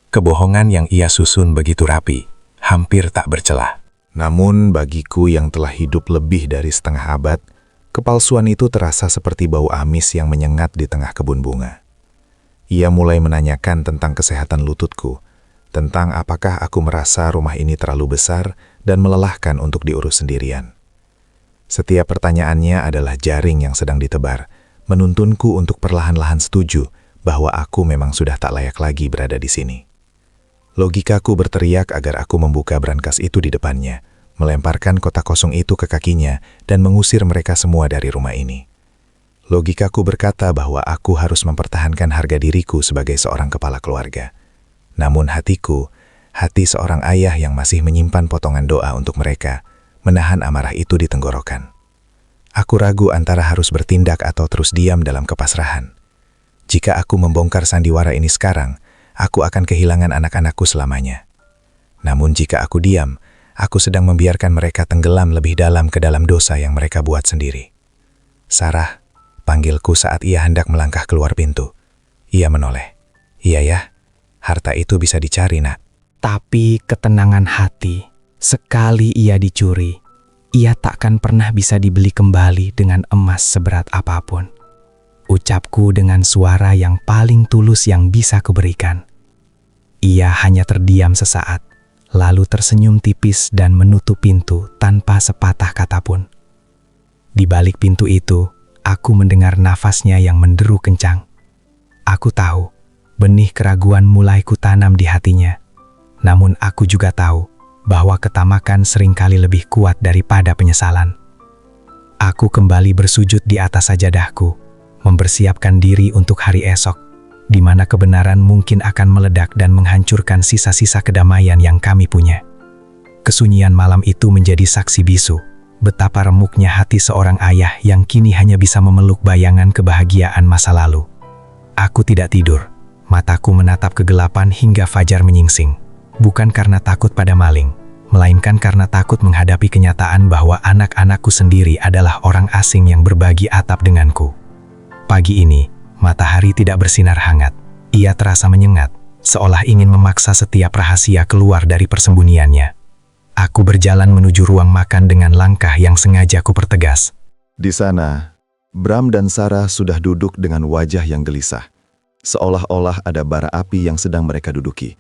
Kebohongan yang ia susun begitu rapi, hampir tak bercelah. Namun bagiku yang telah hidup lebih dari setengah abad, Kepalsuan itu terasa seperti bau amis yang menyengat di tengah kebun bunga. Ia mulai menanyakan tentang kesehatan lututku, tentang apakah aku merasa rumah ini terlalu besar dan melelahkan untuk diurus sendirian. Setiap pertanyaannya adalah jaring yang sedang ditebar, menuntunku untuk perlahan-lahan setuju bahwa aku memang sudah tak layak lagi berada di sini. Logikaku berteriak agar aku membuka brankas itu di depannya, melemparkan kotak kosong itu ke kakinya, dan mengusir mereka semua dari rumah ini. Logikaku berkata bahwa aku harus mempertahankan harga diriku sebagai seorang kepala keluarga. Namun hatiku, hati seorang ayah yang masih menyimpan potongan doa untuk mereka, menahan amarah itu di tenggorokan. Aku ragu antara harus bertindak atau terus diam dalam kepasrahan. Jika aku membongkar sandiwara ini sekarang, aku akan kehilangan anak-anakku selamanya. Namun jika aku diam, aku sedang membiarkan mereka tenggelam lebih dalam ke dalam dosa yang mereka buat sendiri. Sarah, panggilku saat ia hendak melangkah keluar pintu. Ia menoleh. Iya ya, harta itu bisa dicari, nak. Tapi ketenangan hati, sekali ia dicuri, ia takkan pernah bisa dibeli kembali dengan emas seberat apapun. Ucapku dengan suara yang paling tulus yang bisa kuberikan. Ia hanya terdiam sesaat, lalu tersenyum tipis dan menutup pintu tanpa sepatah kata pun. Di balik pintu itu, aku mendengar nafasnya yang menderu kencang. Aku tahu, benih keraguan mulai kutanam di hatinya. Namun aku juga tahu bahwa ketamakan seringkali lebih kuat daripada penyesalan. Aku kembali bersujud di atas sajadahku, mempersiapkan diri untuk hari esok, di mana kebenaran mungkin akan meledak dan menghancurkan sisa-sisa kedamaian yang kami punya. Kesunyian malam itu menjadi saksi bisu, betapa remuknya hati seorang ayah yang kini hanya bisa memeluk bayangan kebahagiaan masa lalu. Aku tidak tidur, mataku menatap kegelapan hingga fajar menyingsing, bukan karena takut pada maling, melainkan karena takut menghadapi kenyataan bahwa anak-anakku sendiri adalah orang asing yang berbagi atap denganku. Pagi ini, matahari tidak bersinar hangat. Ia terasa menyengat, seolah ingin memaksa setiap rahasia keluar dari persembunyiannya. Aku berjalan menuju ruang makan dengan langkah yang sengaja kupertegas. Di sana, Bram dan Sarah sudah duduk dengan wajah yang gelisah, seolah-olah ada bara api yang sedang mereka duduki.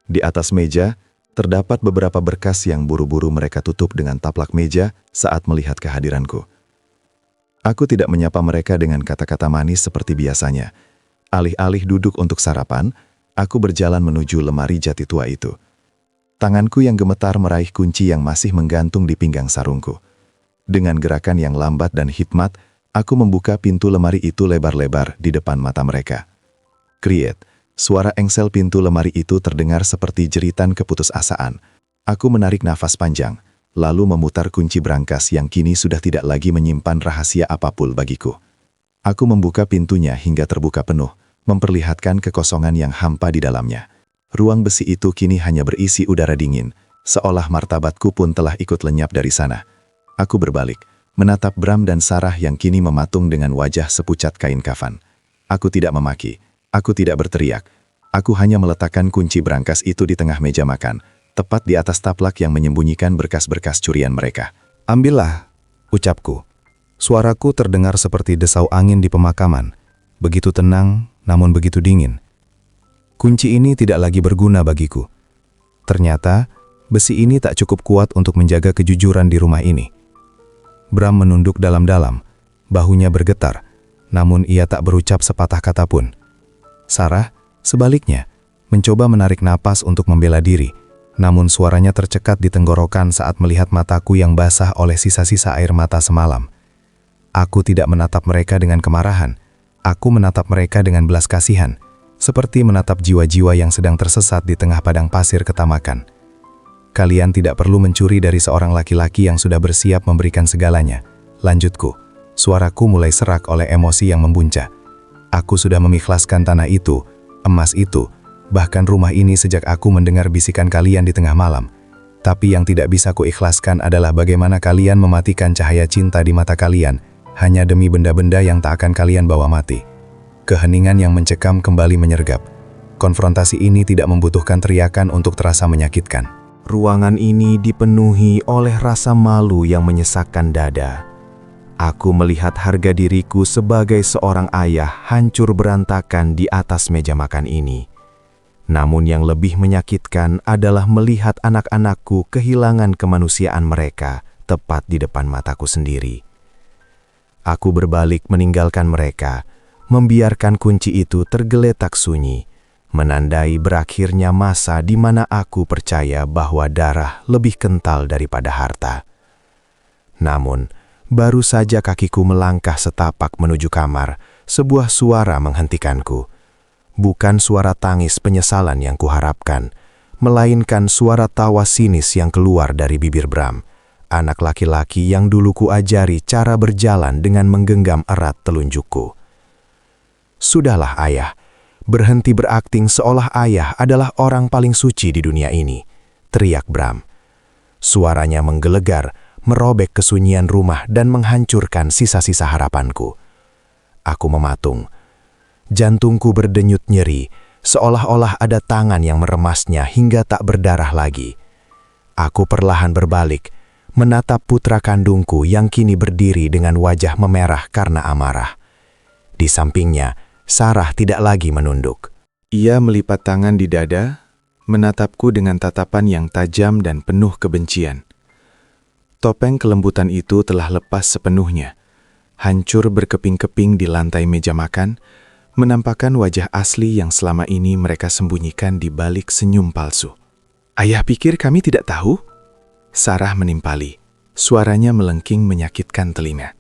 Di atas meja, terdapat beberapa berkas yang buru-buru mereka tutup dengan taplak meja saat melihat kehadiranku. Aku tidak menyapa mereka dengan kata-kata manis seperti biasanya. Alih-alih duduk untuk sarapan, aku berjalan menuju lemari jati tua itu. Tanganku yang gemetar meraih kunci yang masih menggantung di pinggang sarungku. Dengan gerakan yang lambat dan hikmat, aku membuka pintu lemari itu lebar-lebar di depan mata mereka. Kriet, suara engsel pintu lemari itu terdengar seperti jeritan keputusasaan. Aku menarik nafas panjang, lalu memutar kunci brankas yang kini sudah tidak lagi menyimpan rahasia apapun bagiku. Aku membuka pintunya hingga terbuka penuh, memperlihatkan kekosongan yang hampa di dalamnya. Ruang besi itu kini hanya berisi udara dingin, seolah martabatku pun telah ikut lenyap dari sana. Aku berbalik, menatap Bram dan Sarah yang kini mematung dengan wajah sepucat kain kafan. Aku tidak memaki, aku tidak berteriak. Aku hanya meletakkan kunci brankas itu di tengah meja makan, tepat di atas taplak yang menyembunyikan berkas-berkas curian mereka. Ambillah, ucapku. Suaraku terdengar seperti desau angin di pemakaman. Begitu tenang, namun begitu dingin. Kunci ini tidak lagi berguna bagiku. Ternyata, besi ini tak cukup kuat untuk menjaga kejujuran di rumah ini. Bram menunduk dalam-dalam, bahunya bergetar, namun ia tak berucap sepatah kata pun. Sarah, sebaliknya, mencoba menarik napas untuk membela diri, namun suaranya tercekat di tenggorokan saat melihat mataku yang basah oleh sisa-sisa air mata semalam. Aku tidak menatap mereka dengan kemarahan, aku menatap mereka dengan belas kasihan, seperti menatap jiwa-jiwa yang sedang tersesat di tengah padang pasir ketamakan. Kalian tidak perlu mencuri dari seorang laki-laki yang sudah bersiap memberikan segalanya. Lanjutku, suaraku mulai serak oleh emosi yang membuncah. Aku sudah mengikhlaskan tanah itu, emas itu, bahkan rumah ini sejak aku mendengar bisikan kalian di tengah malam. Tapi yang tidak bisa kuikhlaskan adalah bagaimana kalian mematikan cahaya cinta di mata kalian, hanya demi benda-benda yang tak akan kalian bawa mati. Keheningan yang mencekam kembali menyergap. Konfrontasi ini tidak membutuhkan teriakan untuk terasa menyakitkan. Ruangan ini dipenuhi oleh rasa malu yang menyesakkan dada. Aku melihat harga diriku sebagai seorang ayah hancur berantakan di atas meja makan ini. Namun yang lebih menyakitkan adalah melihat anak-anakku kehilangan kemanusiaan mereka tepat di depan mataku sendiri. Aku berbalik meninggalkan mereka, membiarkan kunci itu tergeletak sunyi, menandai berakhirnya masa di mana aku percaya bahwa darah lebih kental daripada harta. Namun, baru saja kakiku melangkah setapak menuju kamar, sebuah suara menghentikanku. Bukan suara tangis penyesalan yang kuharapkan, melainkan suara tawa sinis yang keluar dari bibir Bram, anak laki-laki yang dulu kuajari cara berjalan dengan menggenggam erat telunjukku. Sudahlah ayah, berhenti berakting seolah ayah adalah orang paling suci di dunia ini, teriak Bram. Suaranya menggelegar, merobek kesunyian rumah dan menghancurkan sisa-sisa harapanku. Aku mematung. Jantungku berdenyut nyeri, seolah-olah ada tangan yang meremasnya hingga tak berdarah lagi. Aku perlahan berbalik, menatap putra kandungku yang kini berdiri dengan wajah memerah karena amarah. Di sampingnya, Sarah tidak lagi menunduk. Ia melipat tangan di dada, menatapku dengan tatapan yang tajam dan penuh kebencian. Topeng kelembutan itu telah lepas sepenuhnya, hancur berkeping-keping di lantai meja makan, menampakkan wajah asli yang selama ini mereka sembunyikan di balik senyum palsu. Ayah pikir kami tidak tahu? Sarah menimpali, suaranya melengking menyakitkan telinga.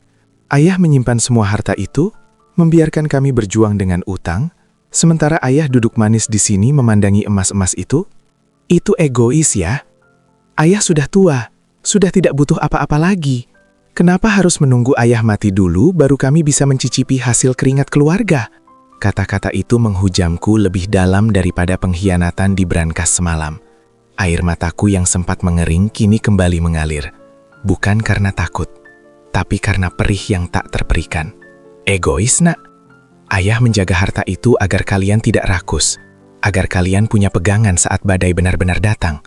Ayah menyimpan semua harta itu, membiarkan kami berjuang dengan utang, sementara ayah duduk manis di sini memandangi emas-emas itu? Itu egois ya. Ayah sudah tua. Sudah tidak butuh apa-apa lagi. Kenapa harus menunggu ayah mati dulu baru kami bisa mencicipi hasil keringat keluarga? Kata-kata itu menghujamku lebih dalam daripada pengkhianatan di brankas semalam. Air mataku yang sempat mengering kini kembali mengalir. Bukan karena takut, tapi karena perih yang tak terperikan. Egois, nak. Ayah menjaga harta itu agar kalian tidak rakus, agar kalian punya pegangan saat badai benar-benar datang.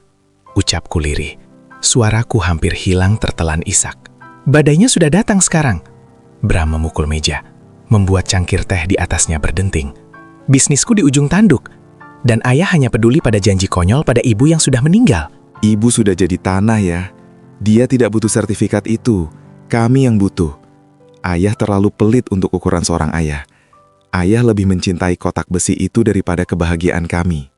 Ucapku lirih. Suaraku hampir hilang tertelan isak. Badainya sudah datang sekarang. Bram memukul meja, membuat cangkir teh di atasnya berdenting. Bisnisku di ujung tanduk, dan ayah hanya peduli pada janji konyol pada ibu yang sudah meninggal. Ibu sudah jadi tanah ya. Dia tidak butuh sertifikat itu. Kami yang butuh. Ayah terlalu pelit untuk ukuran seorang ayah. Ayah lebih mencintai kotak besi itu daripada kebahagiaan kami.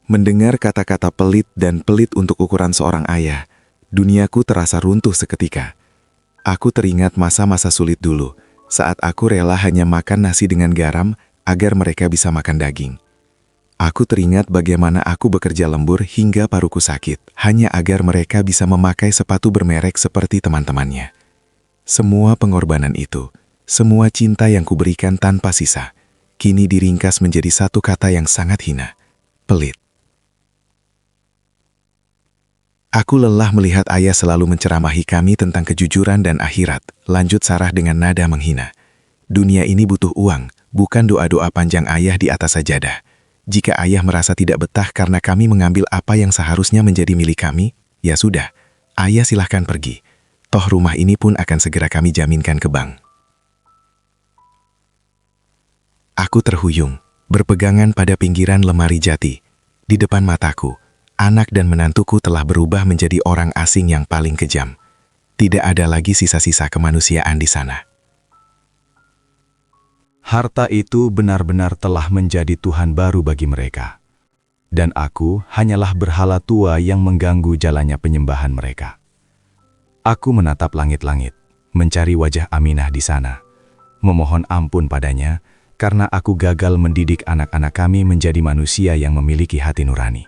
Mendengar kata-kata pelit dan pelit untuk ukuran seorang ayah, duniaku terasa runtuh seketika. Aku teringat masa-masa sulit dulu, saat aku rela hanya makan nasi dengan garam agar mereka bisa makan daging. Aku teringat bagaimana aku bekerja lembur hingga paruku sakit, hanya agar mereka bisa memakai sepatu bermerek seperti teman-temannya. Semua pengorbanan itu, semua cinta yang kuberikan tanpa sisa, kini diringkas menjadi satu kata yang sangat hina, pelit. Aku lelah melihat ayah selalu menceramahi kami tentang kejujuran dan akhirat, lanjut Sarah dengan nada menghina. Dunia ini butuh uang, bukan doa-doa panjang ayah di atas sajadah. Jika ayah merasa tidak betah karena kami mengambil apa yang seharusnya menjadi milik kami, ya sudah, ayah silahkan pergi. Toh rumah ini pun akan segera kami jaminkan ke bank. Aku terhuyung, berpegangan pada pinggiran lemari jati. Di depan mataku, anak dan menantuku telah berubah menjadi orang asing yang paling kejam. Tidak ada lagi sisa-sisa kemanusiaan di sana. Harta itu benar-benar telah menjadi Tuhan baru bagi mereka. Dan aku hanyalah berhala tua yang mengganggu jalannya penyembahan mereka. Aku menatap langit-langit, mencari wajah Aminah di sana, memohon ampun padanya karena aku gagal mendidik anak-anak kami menjadi manusia yang memiliki hati nurani.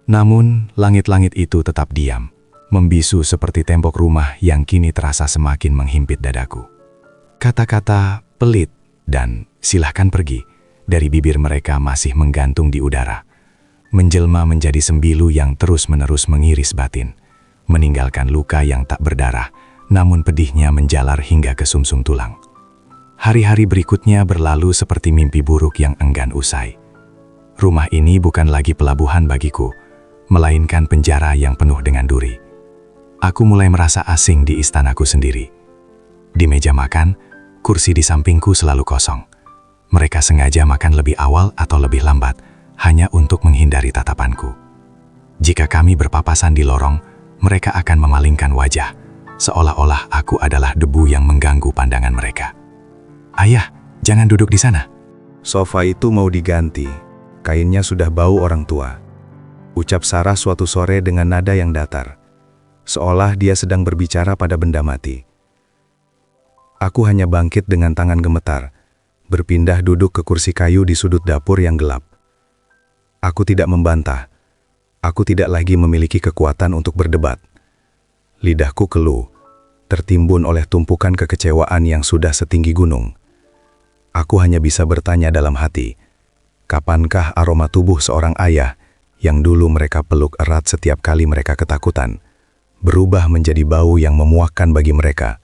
Namun, langit-langit itu tetap diam, membisu seperti tembok rumah yang kini terasa semakin menghimpit dadaku. Kata-kata pelit dan silahkan pergi dari bibir mereka masih menggantung di udara, menjelma menjadi sembilu yang terus-menerus mengiris batin, meninggalkan luka yang tak berdarah, namun pedihnya menjalar hingga ke sumsum tulang. Hari-hari berikutnya berlalu seperti mimpi buruk yang enggan usai. Rumah ini bukan lagi pelabuhan bagiku, melainkan penjara yang penuh dengan duri. Aku mulai merasa asing di istanaku sendiri. Di meja makan, kursi di sampingku selalu kosong. Mereka sengaja makan lebih awal atau lebih lambat, hanya untuk menghindari tatapanku. Jika kami berpapasan di lorong, mereka akan memalingkan wajah, seolah-olah aku adalah debu yang mengganggu pandangan mereka. Ayah, jangan duduk di sana. Sofa itu mau diganti, kainnya sudah bau orang tua. Ucap Sarah suatu sore dengan nada yang datar, seolah dia sedang berbicara pada benda mati. Aku hanya bangkit dengan tangan gemetar, berpindah duduk ke kursi kayu di sudut dapur yang gelap. Aku tidak membantah, aku tidak lagi memiliki kekuatan untuk berdebat. Lidahku keluh, tertimbun oleh tumpukan kekecewaan yang sudah setinggi gunung. Aku hanya bisa bertanya dalam hati, kapankah aroma tubuh seorang ayah yang dulu mereka peluk erat setiap kali mereka ketakutan, berubah menjadi bau yang memuakkan bagi mereka.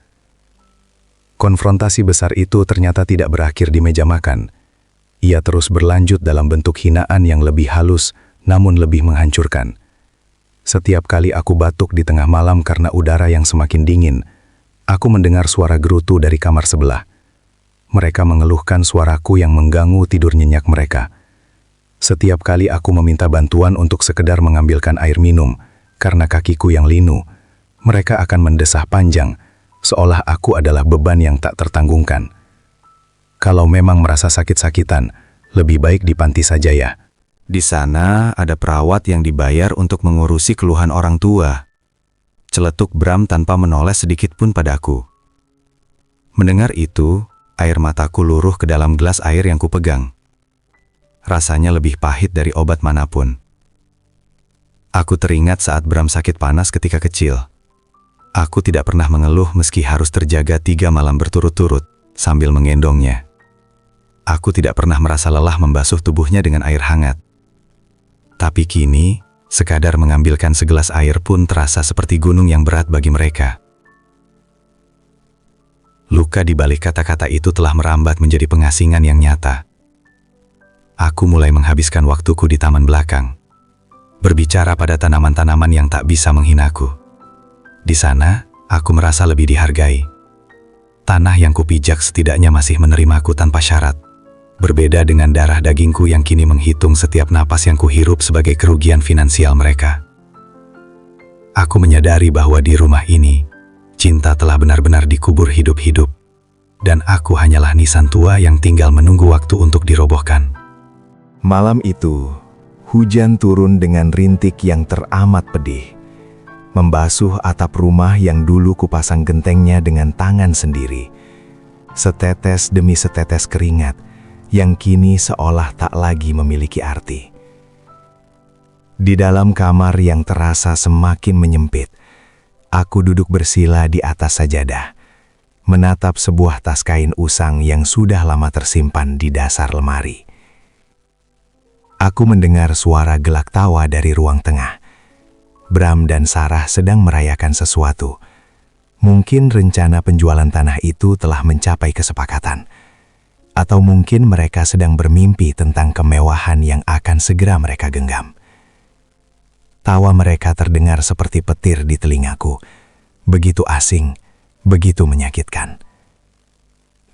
Konfrontasi besar itu ternyata tidak berakhir di meja makan. Ia terus berlanjut dalam bentuk hinaan yang lebih halus, namun lebih menghancurkan. Setiap kali aku batuk di tengah malam karena udara yang semakin dingin, aku mendengar suara gerutu dari kamar sebelah. Mereka mengeluhkan suaraku yang mengganggu tidur nyenyak mereka. Setiap kali aku meminta bantuan untuk sekedar mengambilkan air minum, karena kakiku yang linu, mereka akan mendesah panjang, seolah aku adalah beban yang tak tertanggungkan. Kalau memang merasa sakit-sakitan, lebih baik di panti saja ya. Di sana ada perawat yang dibayar untuk mengurusi keluhan orang tua. Celetuk Bram tanpa menoleh sedikit pun padaku. Mendengar itu, air mataku luruh ke dalam gelas air yang kupegang. Rasanya lebih pahit dari obat manapun. Aku teringat saat Bram sakit panas ketika kecil. Aku tidak pernah mengeluh meski harus terjaga 3 malam berturut-turut sambil menggendongnya. Aku tidak pernah merasa lelah membasuh tubuhnya dengan air hangat. Tapi kini, sekadar mengambilkan segelas air pun terasa seperti gunung yang berat bagi mereka. Luka di balik kata-kata itu telah merambat menjadi pengasingan yang nyata. Aku mulai menghabiskan waktuku di taman belakang, berbicara pada tanaman-tanaman yang tak bisa menghinaku. Di sana, aku merasa lebih dihargai. Tanah yang kupijak setidaknya masih menerimaku tanpa syarat. Berbeda dengan darah dagingku yang kini menghitung setiap napas yang kuhirup sebagai kerugian finansial mereka. Aku menyadari bahwa di rumah ini, cinta telah benar-benar dikubur hidup-hidup, dan aku hanyalah nisan tua yang tinggal menunggu waktu untuk dirobohkan. Malam itu, hujan turun dengan rintik yang teramat pedih, membasuh atap rumah yang dulu kupasang gentengnya dengan tangan sendiri. Setetes demi setetes keringat, yang kini seolah tak lagi memiliki arti. Di dalam kamar yang terasa semakin menyempit, aku duduk bersila di atas sajadah, menatap sebuah tas kain usang yang sudah lama tersimpan di dasar lemari. Aku mendengar suara gelak tawa dari ruang tengah. Bram dan Sarah sedang merayakan sesuatu. Mungkin rencana penjualan tanah itu telah mencapai kesepakatan. Atau mungkin mereka sedang bermimpi tentang kemewahan yang akan segera mereka genggam. Tawa mereka terdengar seperti petir di telingaku. Begitu asing, begitu menyakitkan.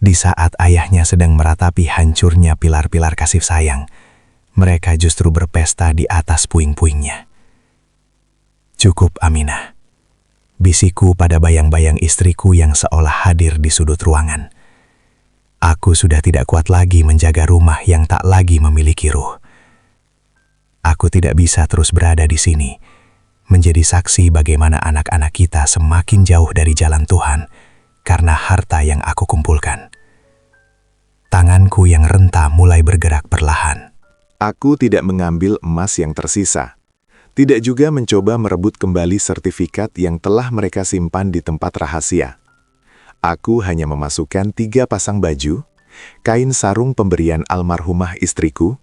Di saat ayahnya sedang meratapi hancurnya pilar-pilar kasih sayang, mereka justru berpesta di atas puing-puingnya. Cukup, Aminah. Bisikku pada bayang-bayang istriku yang seolah hadir di sudut ruangan. Aku sudah tidak kuat lagi menjaga rumah yang tak lagi memiliki ruh. Aku tidak bisa terus berada di sini, menjadi saksi bagaimana anak-anak kita semakin jauh dari jalan Tuhan karena harta yang aku kumpulkan. Tanganku yang renta mulai bergerak perlahan. Aku tidak mengambil emas yang tersisa. Tidak juga mencoba merebut kembali sertifikat yang telah mereka simpan di tempat rahasia. Aku hanya memasukkan 3 pasang baju, kain sarung pemberian almarhumah istriku,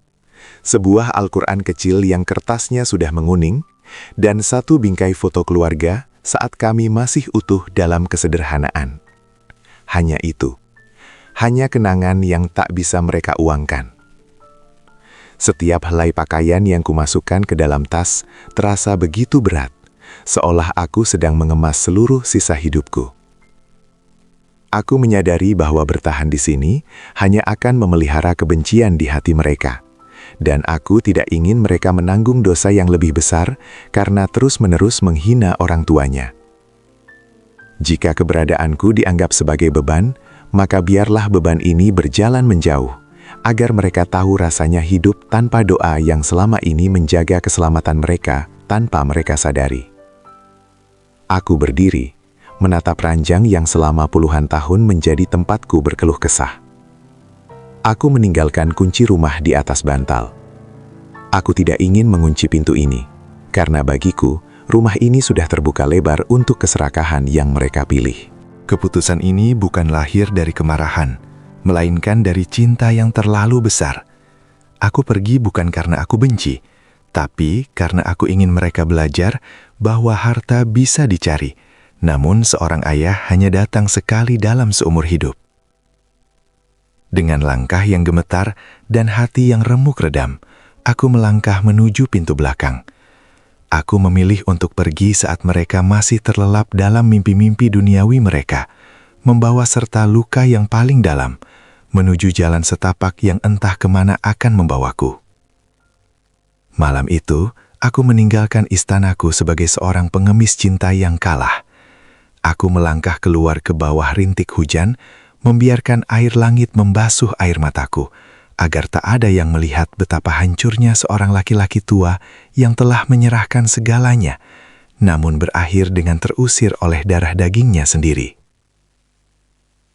sebuah Al-Quran kecil yang kertasnya sudah menguning, dan 1 bingkai foto keluarga saat kami masih utuh dalam kesederhanaan. Hanya itu. Hanya kenangan yang tak bisa mereka uangkan. Setiap helai pakaian yang kumasukkan ke dalam tas terasa begitu berat, seolah aku sedang mengemas seluruh sisa hidupku. Aku menyadari bahwa bertahan di sini hanya akan memelihara kebencian di hati mereka. Dan aku tidak ingin mereka menanggung dosa yang lebih besar karena terus-menerus menghina orang tuanya. Jika keberadaanku dianggap sebagai beban, maka biarlah beban ini berjalan menjauh, agar mereka tahu rasanya hidup tanpa doa yang selama ini menjaga keselamatan mereka tanpa mereka sadari. Aku berdiri, menatap ranjang yang selama puluhan tahun menjadi tempatku berkeluh kesah. Aku meninggalkan kunci rumah di atas bantal. Aku tidak ingin mengunci pintu ini, karena bagiku, rumah ini sudah terbuka lebar untuk keserakahan yang mereka pilih. Keputusan ini bukan lahir dari kemarahan, melainkan dari cinta yang terlalu besar. Aku pergi bukan karena aku benci, tapi karena aku ingin mereka belajar bahwa harta bisa dicari, namun seorang ayah hanya datang sekali dalam seumur hidup. Dengan langkah yang gemetar dan hati yang remuk redam, aku melangkah menuju pintu belakang. Aku memilih untuk pergi saat mereka masih terlelap dalam mimpi-mimpi duniawi mereka, membawa serta luka yang paling dalam, menuju jalan setapak yang entah kemana akan membawaku. Malam itu, aku meninggalkan istanaku sebagai seorang pengemis cinta yang kalah. Aku melangkah keluar ke bawah rintik hujan, membiarkan air langit membasuh air mataku, agar tak ada yang melihat betapa hancurnya seorang laki-laki tua yang telah menyerahkan segalanya, namun berakhir dengan terusir oleh darah dagingnya sendiri.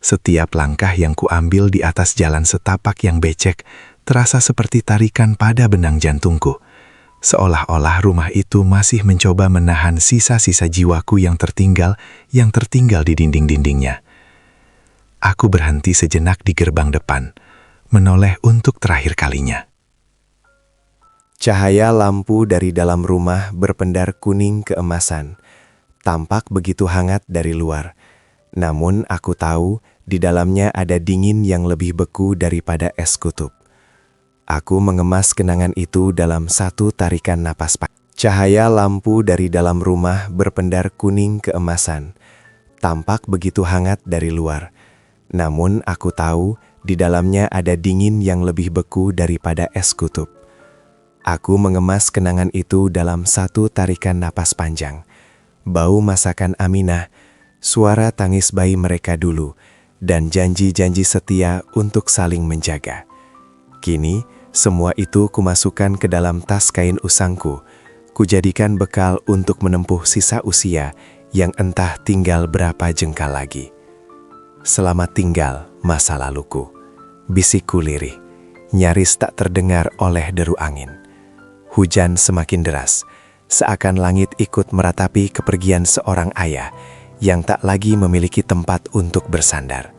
Setiap langkah yang kuambil di atas jalan setapak yang becek terasa seperti tarikan pada benang jantungku, seolah-olah rumah itu masih mencoba menahan sisa-sisa jiwaku yang tertinggal di dinding-dindingnya. Aku berhenti sejenak di gerbang depan, menoleh untuk terakhir kalinya. Cahaya lampu dari dalam rumah berpendar kuning keemasan, tampak begitu hangat dari luar. Namun aku tahu di dalamnya ada dingin yang lebih beku daripada es kutub. Aku mengemas kenangan itu dalam satu tarikan napas panjang. Cahaya lampu dari dalam rumah berpendar kuning keemasan, tampak begitu hangat dari luar. Namun aku tahu di dalamnya ada dingin yang lebih beku daripada es kutub. Aku mengemas kenangan itu dalam satu tarikan napas panjang. Bau masakan Aminah, suara tangis bayi mereka dulu, dan janji-janji setia untuk saling menjaga. Kini, semua itu kumasukkan ke dalam tas kain usangku. Kujadikan bekal untuk menempuh sisa usia yang entah tinggal berapa jengkal lagi. Selamat tinggal masa laluku, bisikku lirih, nyaris tak terdengar oleh deru angin. Hujan semakin deras, seakan langit ikut meratapi kepergian seorang ayah yang tak lagi memiliki tempat untuk bersandar.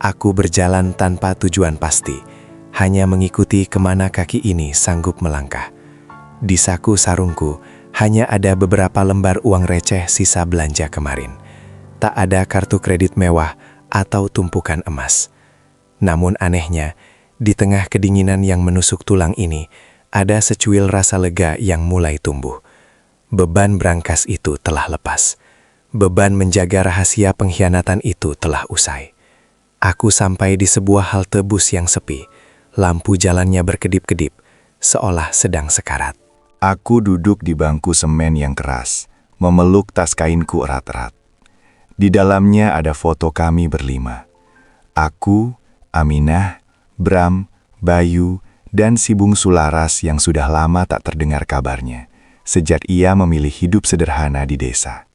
Aku berjalan tanpa tujuan pasti, hanya mengikuti kemana kaki ini sanggup melangkah. Di saku sarungku hanya ada beberapa lembar uang receh sisa belanja kemarin. Tak ada kartu kredit mewah atau tumpukan emas. Namun anehnya, di tengah kedinginan yang menusuk tulang ini, ada secuil rasa lega yang mulai tumbuh. Beban berangkas itu telah lepas. Beban menjaga rahasia pengkhianatan itu telah usai. Aku sampai di sebuah halte bus yang sepi. Lampu jalannya berkedip-kedip, seolah sedang sekarat. Aku duduk di bangku semen yang keras, memeluk tas kainku erat-erat. Di dalamnya ada foto kami berlima. Aku, Aminah, Bram, Bayu, dan si bungsu Laras yang sudah lama tak terdengar kabarnya, sejak ia memilih hidup sederhana di desa.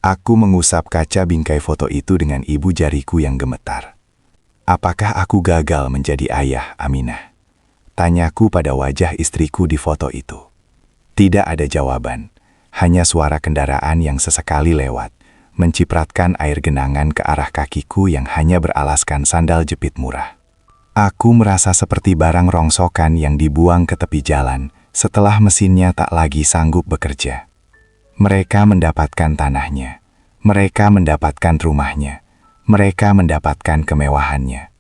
Aku mengusap kaca bingkai foto itu dengan ibu jariku yang gemetar. Apakah aku gagal menjadi ayah, Aminah? Tanyaku pada wajah istriku di foto itu. Tidak ada jawaban, hanya suara kendaraan yang sesekali lewat, mencipratkan air genangan ke arah kakiku yang hanya beralaskan sandal jepit murah. Aku merasa seperti barang rongsokan yang dibuang ke tepi jalan setelah mesinnya tak lagi sanggup bekerja. Mereka mendapatkan tanahnya, mereka mendapatkan rumahnya, mereka mendapatkan kemewahannya.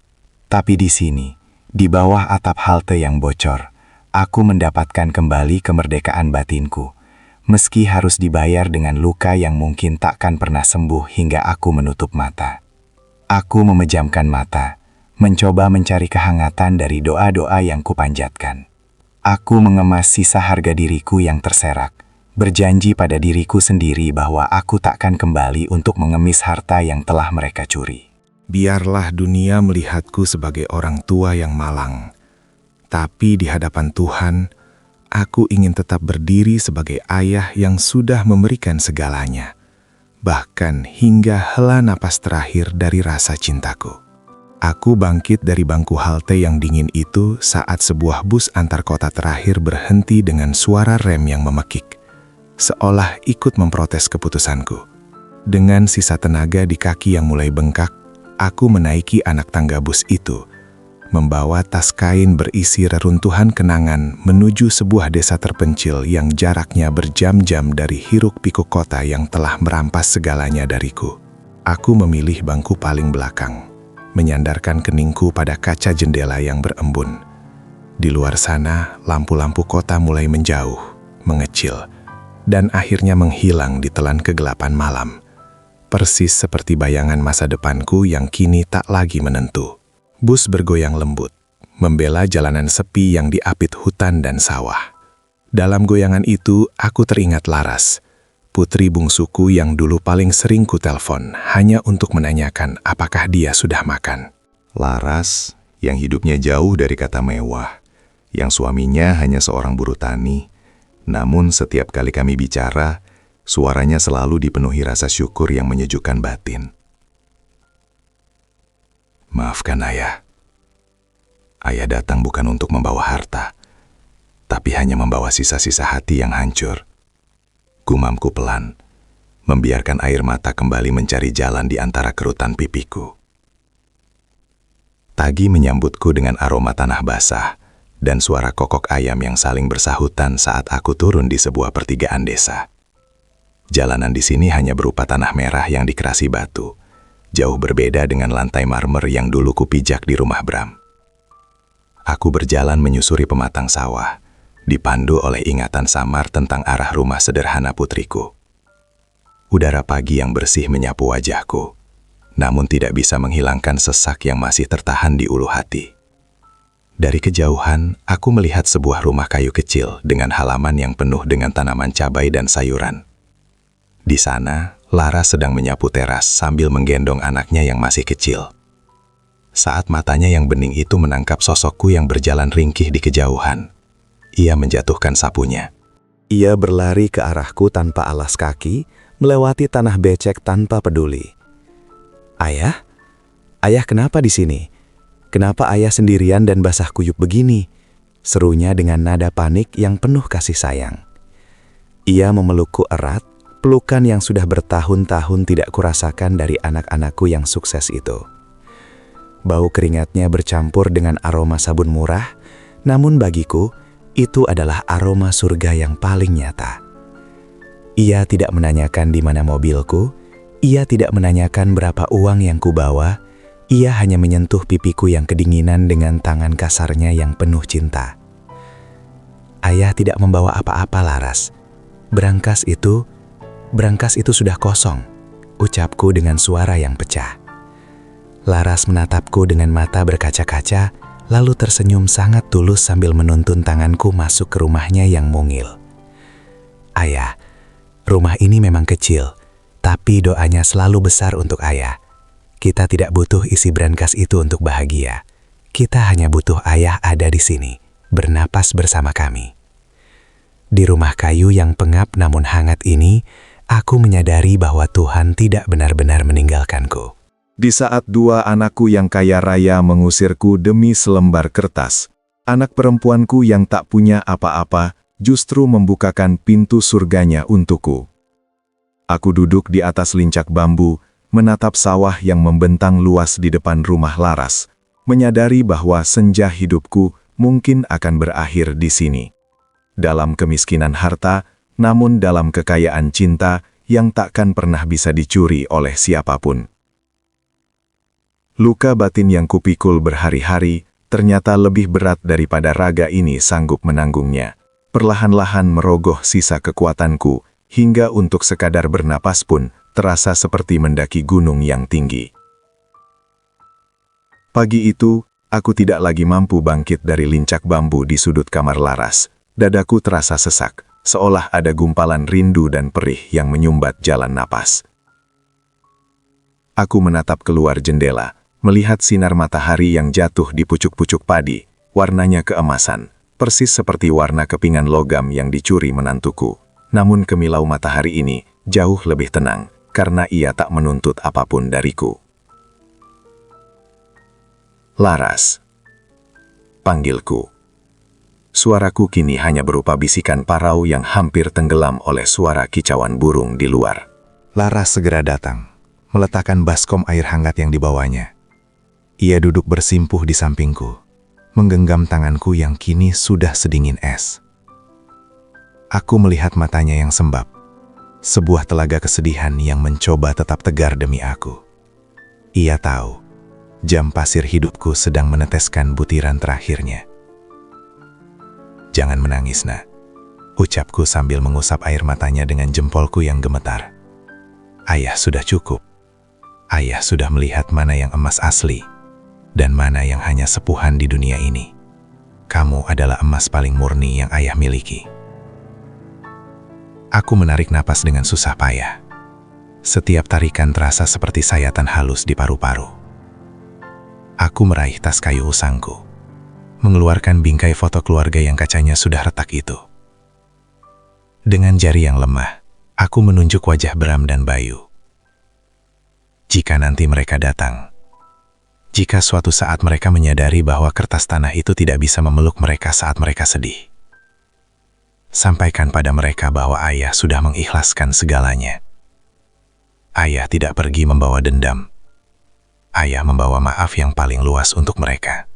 Tapi di sini, di bawah atap halte yang bocor, aku mendapatkan kembali kemerdekaan batinku, Meski harus dibayar dengan luka yang mungkin takkan pernah sembuh hingga aku menutup mata. Aku memejamkan mata, mencoba mencari kehangatan dari doa-doa yang kupanjatkan. Aku mengemas sisa harga diriku yang terserak, berjanji pada diriku sendiri bahwa aku takkan kembali untuk mengemis harta yang telah mereka curi. Biarlah dunia melihatku sebagai orang tua yang malang, tapi di hadapan Tuhan, aku ingin tetap berdiri sebagai ayah yang sudah memberikan segalanya, bahkan hingga hela napas terakhir dari rasa cintaku. Aku bangkit dari bangku halte yang dingin itu saat sebuah bus antar kota terakhir berhenti dengan suara rem yang memekik, seolah ikut memprotes keputusanku. Dengan sisa tenaga di kaki yang mulai bengkak, aku menaiki anak tangga bus itu, membawa tas kain berisi reruntuhan kenangan menuju sebuah desa terpencil yang jaraknya berjam-jam dari hiruk-pikuk kota yang telah merampas segalanya dariku. Aku memilih bangku paling belakang, menyandarkan keningku pada kaca jendela yang berembun. Di luar sana, lampu-lampu kota mulai menjauh, mengecil, dan akhirnya menghilang di telan kegelapan malam. Persis seperti bayangan masa depanku yang kini tak lagi menentu. Bus bergoyang lembut, membela jalanan sepi yang diapit hutan dan sawah. Dalam goyangan itu, aku teringat Laras, putri bungsuku yang dulu paling sering kutelpon hanya untuk menanyakan apakah dia sudah makan. Laras yang hidupnya jauh dari kata mewah, yang suaminya hanya seorang buruh tani, namun setiap kali kami bicara, suaranya selalu dipenuhi rasa syukur yang menyejukkan batin. Maafkan ayah. Ayah datang bukan untuk membawa harta, tapi hanya membawa sisa-sisa hati yang hancur. Gumamku pelan, membiarkan air mata kembali mencari jalan di antara kerutan pipiku. Tagi menyambutku dengan aroma tanah basah dan suara kokok ayam yang saling bersahutan saat aku turun di sebuah pertigaan desa. Jalanan di sini hanya berupa tanah merah yang dikerasi batu, jauh berbeda dengan lantai marmer yang dulu kupijak di rumah Bram. Aku berjalan menyusuri pematang sawah, dipandu oleh ingatan samar tentang arah rumah sederhana putriku. Udara pagi yang bersih menyapu wajahku, namun tidak bisa menghilangkan sesak yang masih tertahan di ulu hati. Dari kejauhan, aku melihat sebuah rumah kayu kecil dengan halaman yang penuh dengan tanaman cabai dan sayuran. Di sana, Lara sedang menyapu teras sambil menggendong anaknya yang masih kecil. Saat matanya yang bening itu menangkap sosokku yang berjalan ringkih di kejauhan, ia menjatuhkan sapunya. Ia berlari ke arahku tanpa alas kaki, melewati tanah becek tanpa peduli. Ayah? Ayah kenapa di sini? Kenapa ayah sendirian dan basah kuyup begini? Serunya dengan nada panik yang penuh kasih sayang. Ia memelukku erat, pelukan yang sudah bertahun-tahun tidak kurasakan dari anak-anakku yang sukses itu. Bau keringatnya bercampur dengan aroma sabun murah, namun bagiku, itu adalah aroma surga yang paling nyata. Ia tidak menanyakan di mana mobilku, ia tidak menanyakan berapa uang yang kubawa, ia hanya menyentuh pipiku yang kedinginan dengan tangan kasarnya yang penuh cinta. Ayah tidak membawa apa-apa, Laras. Berangkas itu sudah kosong, ucapku dengan suara yang pecah. Laras menatapku dengan mata berkaca-kaca, lalu tersenyum sangat tulus sambil menuntun tanganku masuk ke rumahnya yang mungil. Ayah, rumah ini memang kecil, tapi doanya selalu besar untuk ayah. Kita tidak butuh isi brankas itu untuk bahagia. Kita hanya butuh ayah ada di sini, bernapas bersama kami. Di rumah kayu yang pengap namun hangat ini, aku menyadari bahwa Tuhan tidak benar-benar meninggalkanku. Di saat dua anakku yang kaya raya mengusirku demi selembar kertas, anak perempuanku yang tak punya apa-apa justru membukakan pintu surganya untukku. Aku duduk di atas lincak bambu, menatap sawah yang membentang luas di depan rumah Laras, menyadari bahwa senja hidupku mungkin akan berakhir di sini. Dalam kemiskinan harta, namun dalam kekayaan cinta yang takkan pernah bisa dicuri oleh siapapun. Luka batin yang kupikul berhari-hari ternyata lebih berat daripada raga ini sanggup menanggungnya. perlahan-lahan merogoh sisa kekuatanku, hingga untuk sekadar bernapas pun terasa seperti mendaki gunung yang tinggi. Pagi itu, aku tidak lagi mampu bangkit dari lincak bambu di sudut kamar Laras. Dadaku terasa sesak, seolah ada gumpalan rindu dan perih yang menyumbat jalan napas. Aku menatap keluar jendela, melihat sinar matahari yang jatuh di pucuk-pucuk padi, warnanya keemasan, persis seperti warna kepingan logam yang dicuri menantuku. Namun kemilau matahari ini jauh lebih tenang, karena ia tak menuntut apapun dariku. Laras, panggilku. Suaraku kini hanya berupa bisikan parau yang hampir tenggelam oleh suara kicauan burung di luar. Laras segera datang, meletakkan baskom air hangat yang dibawanya. Ia duduk bersimpuh di sampingku, menggenggam tanganku yang kini sudah sedingin es. Aku melihat matanya yang sembab, sebuah telaga kesedihan yang mencoba tetap tegar demi aku. Ia tahu, jam pasir hidupku sedang meneteskan butiran terakhirnya. "Jangan menangis, nak," ucapku sambil mengusap air matanya dengan jempolku yang gemetar. "Ayah sudah cukup. Ayah sudah melihat mana yang emas asli, dan mana yang hanya sepuhan di dunia ini. Kamu adalah emas paling murni yang ayah miliki." Aku menarik napas dengan susah payah. Setiap tarikan terasa seperti sayatan halus di paru-paru. Aku meraih tas kayu usangku, mengeluarkan bingkai foto keluarga yang kacanya sudah retak itu. Dengan jari yang lemah, aku menunjuk wajah Bram dan Bayu. Jika nanti mereka datang, jika suatu saat mereka menyadari bahwa kertas tanah itu tidak bisa memeluk mereka saat mereka sedih, sampaikan pada mereka bahwa ayah sudah mengikhlaskan segalanya. Ayah tidak pergi membawa dendam. Ayah membawa maaf yang paling luas untuk mereka.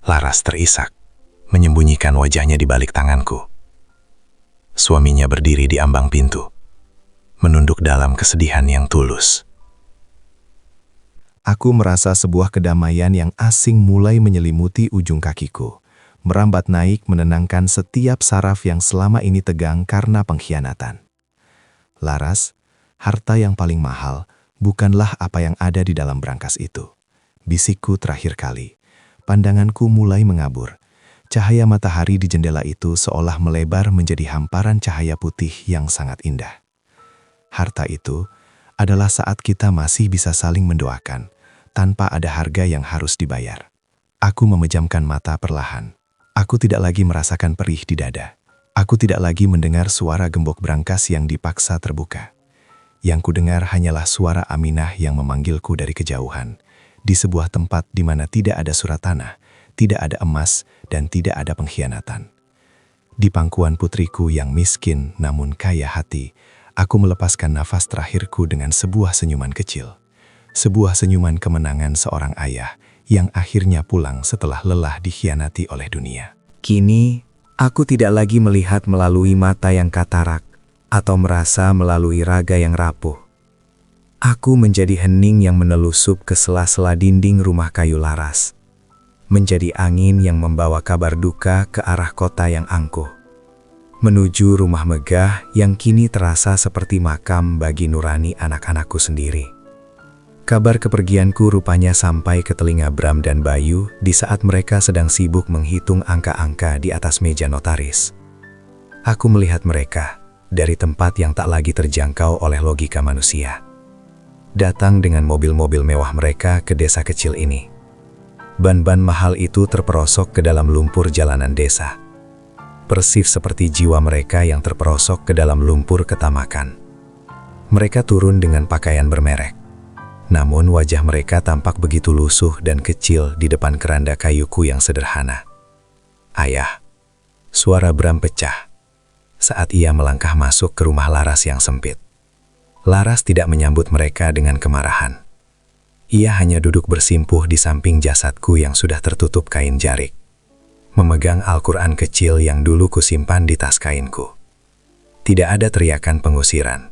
Laras terisak, menyembunyikan wajahnya di balik tanganku. Suaminya berdiri di ambang pintu, menunduk dalam kesedihan yang tulus. Aku merasa sebuah kedamaian yang asing mulai menyelimuti ujung kakiku, merambat naik menenangkan setiap saraf yang selama ini tegang karena pengkhianatan. "Laras, harta yang paling mahal bukanlah apa yang ada di dalam brankas itu," bisikku terakhir kali. Pandanganku mulai mengabur. Cahaya matahari di jendela itu seolah melebar menjadi hamparan cahaya putih yang sangat indah. Harta itu adalah saat kita masih bisa saling mendoakan, tanpa ada harga yang harus dibayar. Aku memejamkan mata perlahan. Aku tidak lagi merasakan perih di dada. Aku tidak lagi mendengar suara gembok brankas yang dipaksa terbuka. Yang kudengar hanyalah suara Aminah yang memanggilku dari kejauhan, di sebuah tempat di mana tidak ada surat tanah, tidak ada emas, dan tidak ada pengkhianatan. Di pangkuan putriku yang miskin namun kaya hati, aku melepaskan nafas terakhirku dengan sebuah senyuman kecil. Sebuah senyuman kemenangan seorang ayah yang akhirnya pulang setelah lelah dikhianati oleh dunia. Kini, aku tidak lagi melihat melalui mata yang katarak atau merasa melalui raga yang rapuh. Aku menjadi hening yang menelusup ke sela-sela dinding rumah kayu Laras. Menjadi angin yang membawa kabar duka ke arah kota yang angkuh. Menuju rumah megah yang kini terasa seperti makam bagi nurani anak-anakku sendiri. Kabar kepergianku rupanya sampai ke telinga Bram dan Bayu di saat mereka sedang sibuk menghitung angka-angka di atas meja notaris. Aku melihat mereka dari tempat yang tak lagi terjangkau oleh logika manusia. Datang dengan mobil-mobil mewah mereka ke desa kecil ini. Ban-ban mahal itu terperosok ke dalam lumpur jalanan desa. Persis seperti jiwa mereka yang terperosok ke dalam lumpur ketamakan. Mereka turun dengan pakaian bermerek. Namun wajah mereka tampak begitu lusuh dan kecil di depan keranda kayuku yang sederhana. "Ayah," suara Bram pecah saat ia melangkah masuk ke rumah Laras yang sempit. Laras tidak menyambut mereka dengan kemarahan. Ia hanya duduk bersimpuh di samping jasadku yang sudah tertutup kain jarik, memegang Al-Quran kecil yang dulu kusimpan di tas kainku. Tidak ada teriakan pengusiran.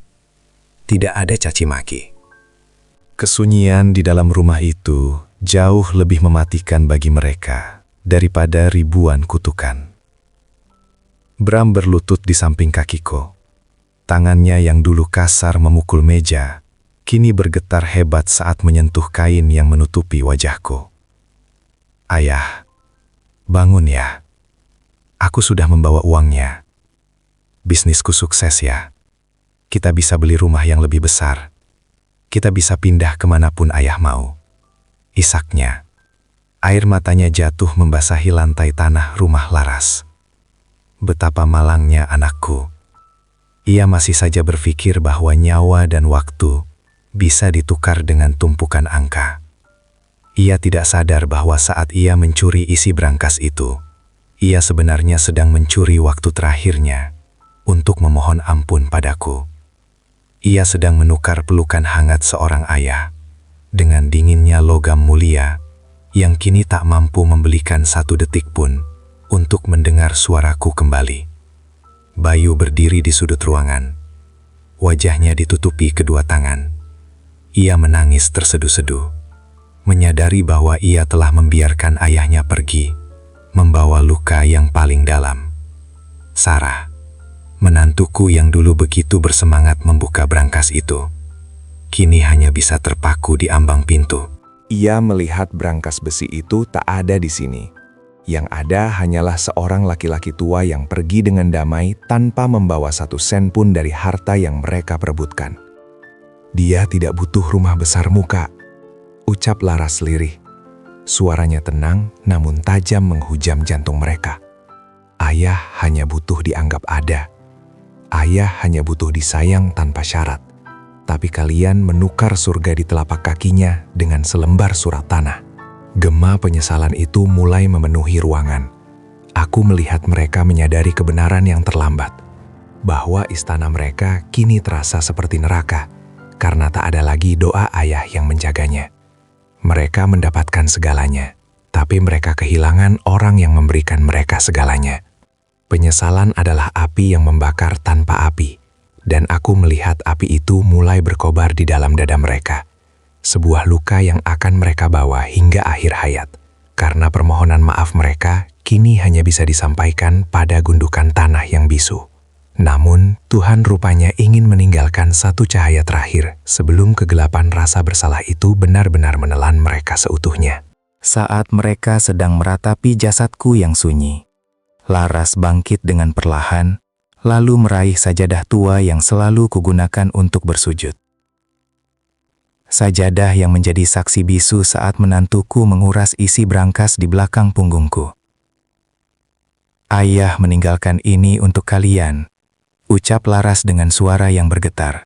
Tidak ada caci maki. Kesunyian di dalam rumah itu jauh lebih mematikan bagi mereka daripada ribuan kutukan. Bram berlutut di samping kakiku. Tangannya yang dulu kasar memukul meja, kini bergetar hebat saat menyentuh kain yang menutupi wajahku. Ayah, bangun ya. Aku sudah membawa uangnya. Bisnisku sukses ya. Kita bisa beli rumah yang lebih besar. Kita bisa pindah kemanapun ayah mau. Isaknya. Air matanya jatuh membasahi lantai tanah rumah Laras. Betapa malangnya anakku. Ia masih saja berpikir bahwa nyawa dan waktu bisa ditukar dengan tumpukan angka. Ia tidak sadar bahwa saat ia mencuri isi brankas itu, ia sebenarnya sedang mencuri waktu terakhirnya untuk memohon ampun padaku. Ia sedang menukar pelukan hangat seorang ayah dengan dinginnya logam mulia yang kini tak mampu membelikan satu detik pun untuk mendengar suaraku kembali. Bayu berdiri di sudut ruangan. Wajahnya ditutupi kedua tangan. Ia menangis terseduh-seduh, menyadari bahwa ia telah membiarkan ayahnya pergi, membawa luka yang paling dalam. Sarah, menantuku yang dulu begitu bersemangat membuka brankas itu, kini hanya bisa terpaku di ambang pintu. Ia melihat brankas besi itu tak ada di sini. Yang ada hanyalah seorang laki-laki tua yang pergi dengan damai tanpa membawa satu sen pun dari harta yang mereka perebutkan. Dia tidak butuh rumah besar muka, ucap Laras lirih. Suaranya tenang namun tajam menghujam jantung mereka. Ayah hanya butuh dianggap ada. Ayah hanya butuh disayang tanpa syarat. Tapi kalian menukar surga di telapak kakinya dengan selembar surat tanah. Gema penyesalan itu mulai memenuhi ruangan. Aku melihat mereka menyadari kebenaran yang terlambat, bahwa istana mereka kini terasa seperti neraka, karena tak ada lagi doa ayah yang menjaganya. Mereka mendapatkan segalanya, tapi mereka kehilangan orang yang memberikan mereka segalanya. Penyesalan adalah api yang membakar tanpa api, dan aku melihat api itu mulai berkobar di dalam dada mereka. Sebuah luka yang akan mereka bawa hingga akhir hayat, karena permohonan maaf mereka kini hanya bisa disampaikan pada gundukan tanah yang bisu. Namun, Tuhan rupanya ingin meninggalkan satu cahaya terakhir sebelum kegelapan rasa bersalah itu benar-benar menelan mereka seutuhnya. Saat mereka sedang meratapi jasadku yang sunyi, Laras bangkit dengan perlahan, lalu meraih sajadah tua yang selalu kugunakan untuk bersujud. Sajadah yang menjadi saksi bisu saat menantuku menguras isi brankas di belakang punggungku. Ayah meninggalkan ini untuk kalian, ucap Laras dengan suara yang bergetar.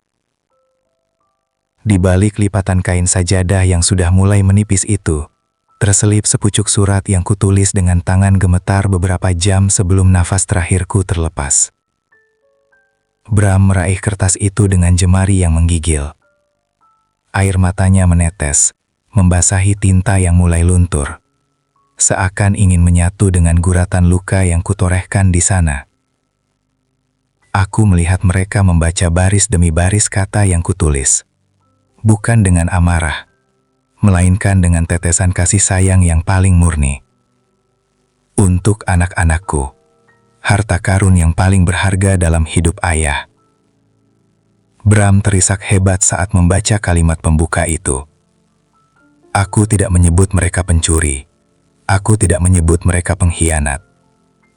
Di balik lipatan kain sajadah yang sudah mulai menipis itu, terselip sepucuk surat yang kutulis dengan tangan gemetar beberapa jam sebelum nafas terakhirku terlepas. Bram meraih kertas itu dengan jemari yang menggigil. Air matanya menetes, membasahi tinta yang mulai luntur. Seakan ingin menyatu dengan guratan luka yang kutorehkan di sana. Aku melihat mereka membaca baris demi baris kata yang kutulis. Bukan dengan amarah, melainkan dengan tetesan kasih sayang yang paling murni. Untuk anak-anakku, harta karun yang paling berharga dalam hidup ayah. Bram terisak hebat saat membaca kalimat pembuka itu. Aku tidak menyebut mereka pencuri. Aku tidak menyebut mereka pengkhianat.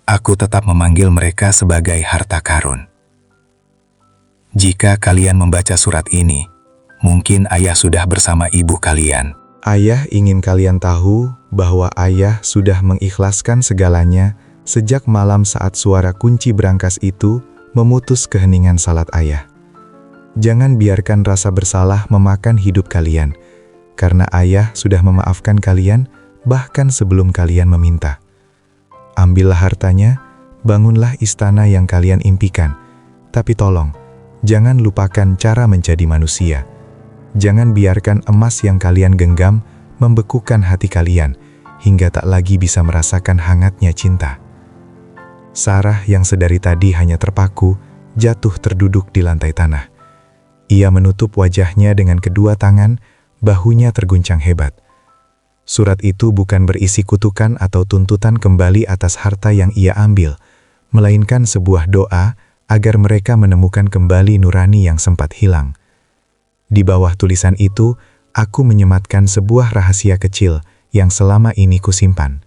Aku tetap memanggil mereka sebagai harta karun. Jika kalian membaca surat ini, mungkin ayah sudah bersama ibu kalian. Ayah ingin kalian tahu bahwa ayah sudah mengikhlaskan segalanya sejak malam saat suara kunci brankas itu memutus keheningan salat ayah. Jangan biarkan rasa bersalah memakan hidup kalian, karena ayah sudah memaafkan kalian bahkan sebelum kalian meminta. Ambillah hartanya, bangunlah istana yang kalian impikan, tapi tolong, jangan lupakan cara menjadi manusia. Jangan biarkan emas yang kalian genggam membekukan hati kalian, hingga tak lagi bisa merasakan hangatnya cinta. Sarah yang sedari tadi hanya terpaku, jatuh terduduk di lantai tanah. Ia menutup wajahnya dengan kedua tangan, bahunya terguncang hebat. Surat itu bukan berisi kutukan atau tuntutan kembali atas harta yang ia ambil, melainkan sebuah doa agar mereka menemukan kembali nurani yang sempat hilang. Di bawah tulisan itu, aku menyematkan sebuah rahasia kecil yang selama ini kusimpan.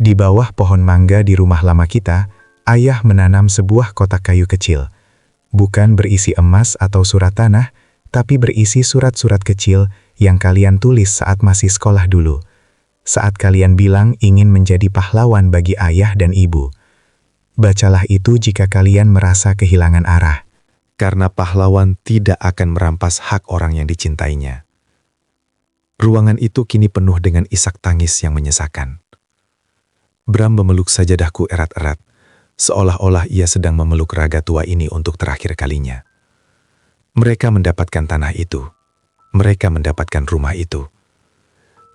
Di bawah pohon mangga di rumah lama kita, ayah menanam sebuah kotak kayu kecil. Bukan berisi emas atau surat tanah, tapi berisi surat-surat kecil yang kalian tulis saat masih sekolah dulu. Saat kalian bilang ingin menjadi pahlawan bagi ayah dan ibu. Bacalah itu jika kalian merasa kehilangan arah. Karena pahlawan tidak akan merampas hak orang yang dicintainya. Ruangan itu kini penuh dengan isak tangis yang menyesakan. Bram memeluk sajadahku erat-erat, seolah-olah ia sedang memeluk raga tua ini untuk terakhir kalinya. Mereka mendapatkan tanah itu. Mereka mendapatkan rumah itu.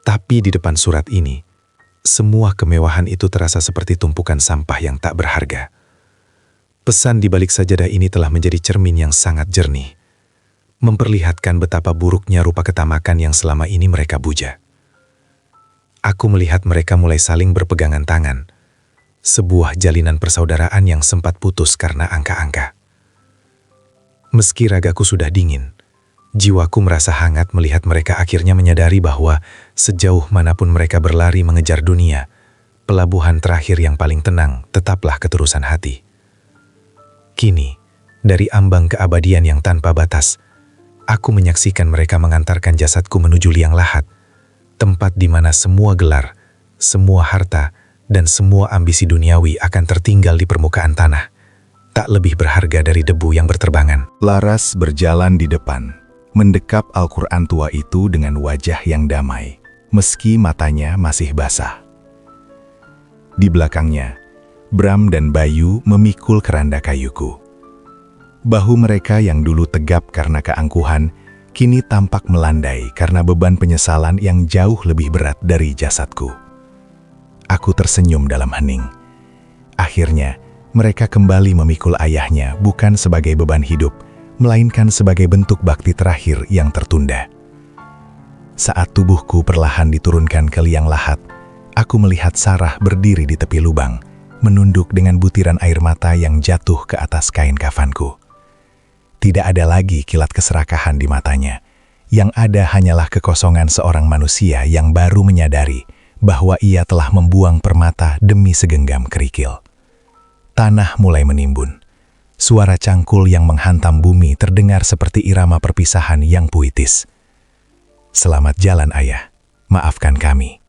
Tapi di depan surat ini, semua kemewahan itu terasa seperti tumpukan sampah yang tak berharga. Pesan di balik sajadah ini telah menjadi cermin yang sangat jernih, memperlihatkan betapa buruknya rupa ketamakan yang selama ini mereka puja. Aku melihat mereka mulai saling berpegangan tangan, sebuah jalinan persaudaraan yang sempat putus karena angka-angka. Meski ragaku sudah dingin, jiwaku merasa hangat melihat mereka akhirnya menyadari bahwa sejauh manapun mereka berlari mengejar dunia, pelabuhan terakhir yang paling tenang tetaplah keterusan hati. Kini, dari ambang keabadian yang tanpa batas, aku menyaksikan mereka mengantarkan jasadku menuju liang lahat, tempat di mana semua gelar, semua harta, dan semua ambisi duniawi akan tertinggal di permukaan tanah, tak lebih berharga dari debu yang berterbangan. Laras berjalan di depan, mendekap Al-Quran tua itu dengan wajah yang damai, meski matanya masih basah. Di belakangnya, Bram dan Bayu memikul keranda kayuku. Bahu mereka yang dulu tegap karena keangkuhan, kini tampak melandai karena beban penyesalan yang jauh lebih berat dari jasadku. Aku tersenyum dalam hening. Akhirnya, mereka kembali memikul ayahnya bukan sebagai beban hidup, melainkan sebagai bentuk bakti terakhir yang tertunda. Saat tubuhku perlahan diturunkan ke liang lahat, aku melihat Sarah berdiri di tepi lubang, menunduk dengan butiran air mata yang jatuh ke atas kain kafanku. Tidak ada lagi kilat keserakahan di matanya. Yang ada hanyalah kekosongan seorang manusia yang baru menyadari bahwa ia telah membuang permata demi segenggam kerikil. Tanah mulai menimbun. Suara cangkul yang menghantam bumi terdengar seperti irama perpisahan yang puitis. "Selamat jalan, Ayah. Maafkan kami."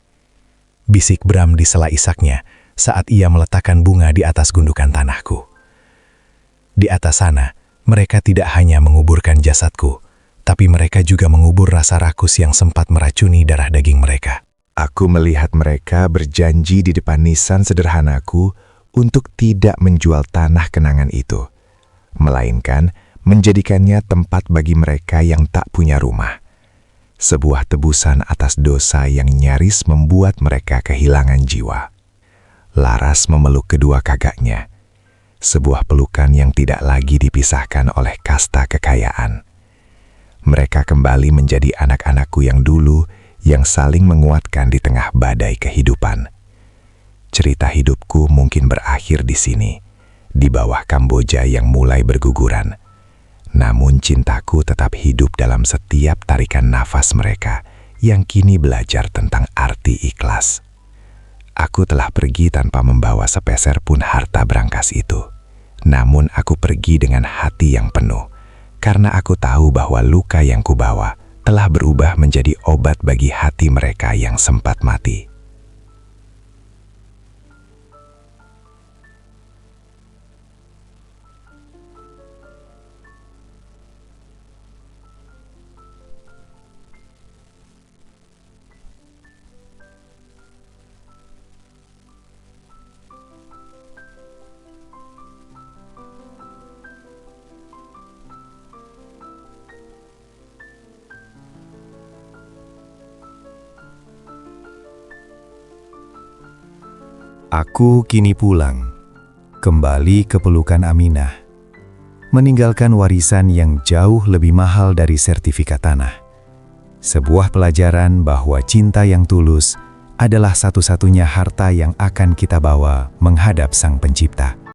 Bisik Bram di sela isaknya saat ia meletakkan bunga di atas gundukan tanahku. Di atas sana, mereka tidak hanya menguburkan jasadku, tapi mereka juga mengubur rasa rakus yang sempat meracuni darah daging mereka. Aku melihat mereka berjanji di depan nisan sederhanaku untuk tidak menjual tanah kenangan itu, melainkan menjadikannya tempat bagi mereka yang tak punya rumah. Sebuah tebusan atas dosa yang nyaris membuat mereka kehilangan jiwa. Laras memeluk kedua kakaknya, sebuah pelukan yang tidak lagi dipisahkan oleh kasta kekayaan. Mereka kembali menjadi anak-anakku yang dulu, yang saling menguatkan di tengah badai kehidupan. Cerita hidupku mungkin berakhir di sini, di bawah Kamboja yang mulai berguguran. Namun cintaku tetap hidup dalam setiap tarikan nafas mereka yang kini belajar tentang arti ikhlas. Aku telah pergi tanpa membawa sepeser pun harta brankas itu. Namun aku pergi dengan hati yang penuh, karena aku tahu bahwa luka yang kubawa telah berubah menjadi obat bagi hati mereka yang sempat mati. Aku kini pulang, kembali ke pelukan Aminah, meninggalkan warisan yang jauh lebih mahal dari sertifikat tanah. Sebuah pelajaran bahwa cinta yang tulus adalah satu-satunya harta yang akan kita bawa menghadap Sang Pencipta.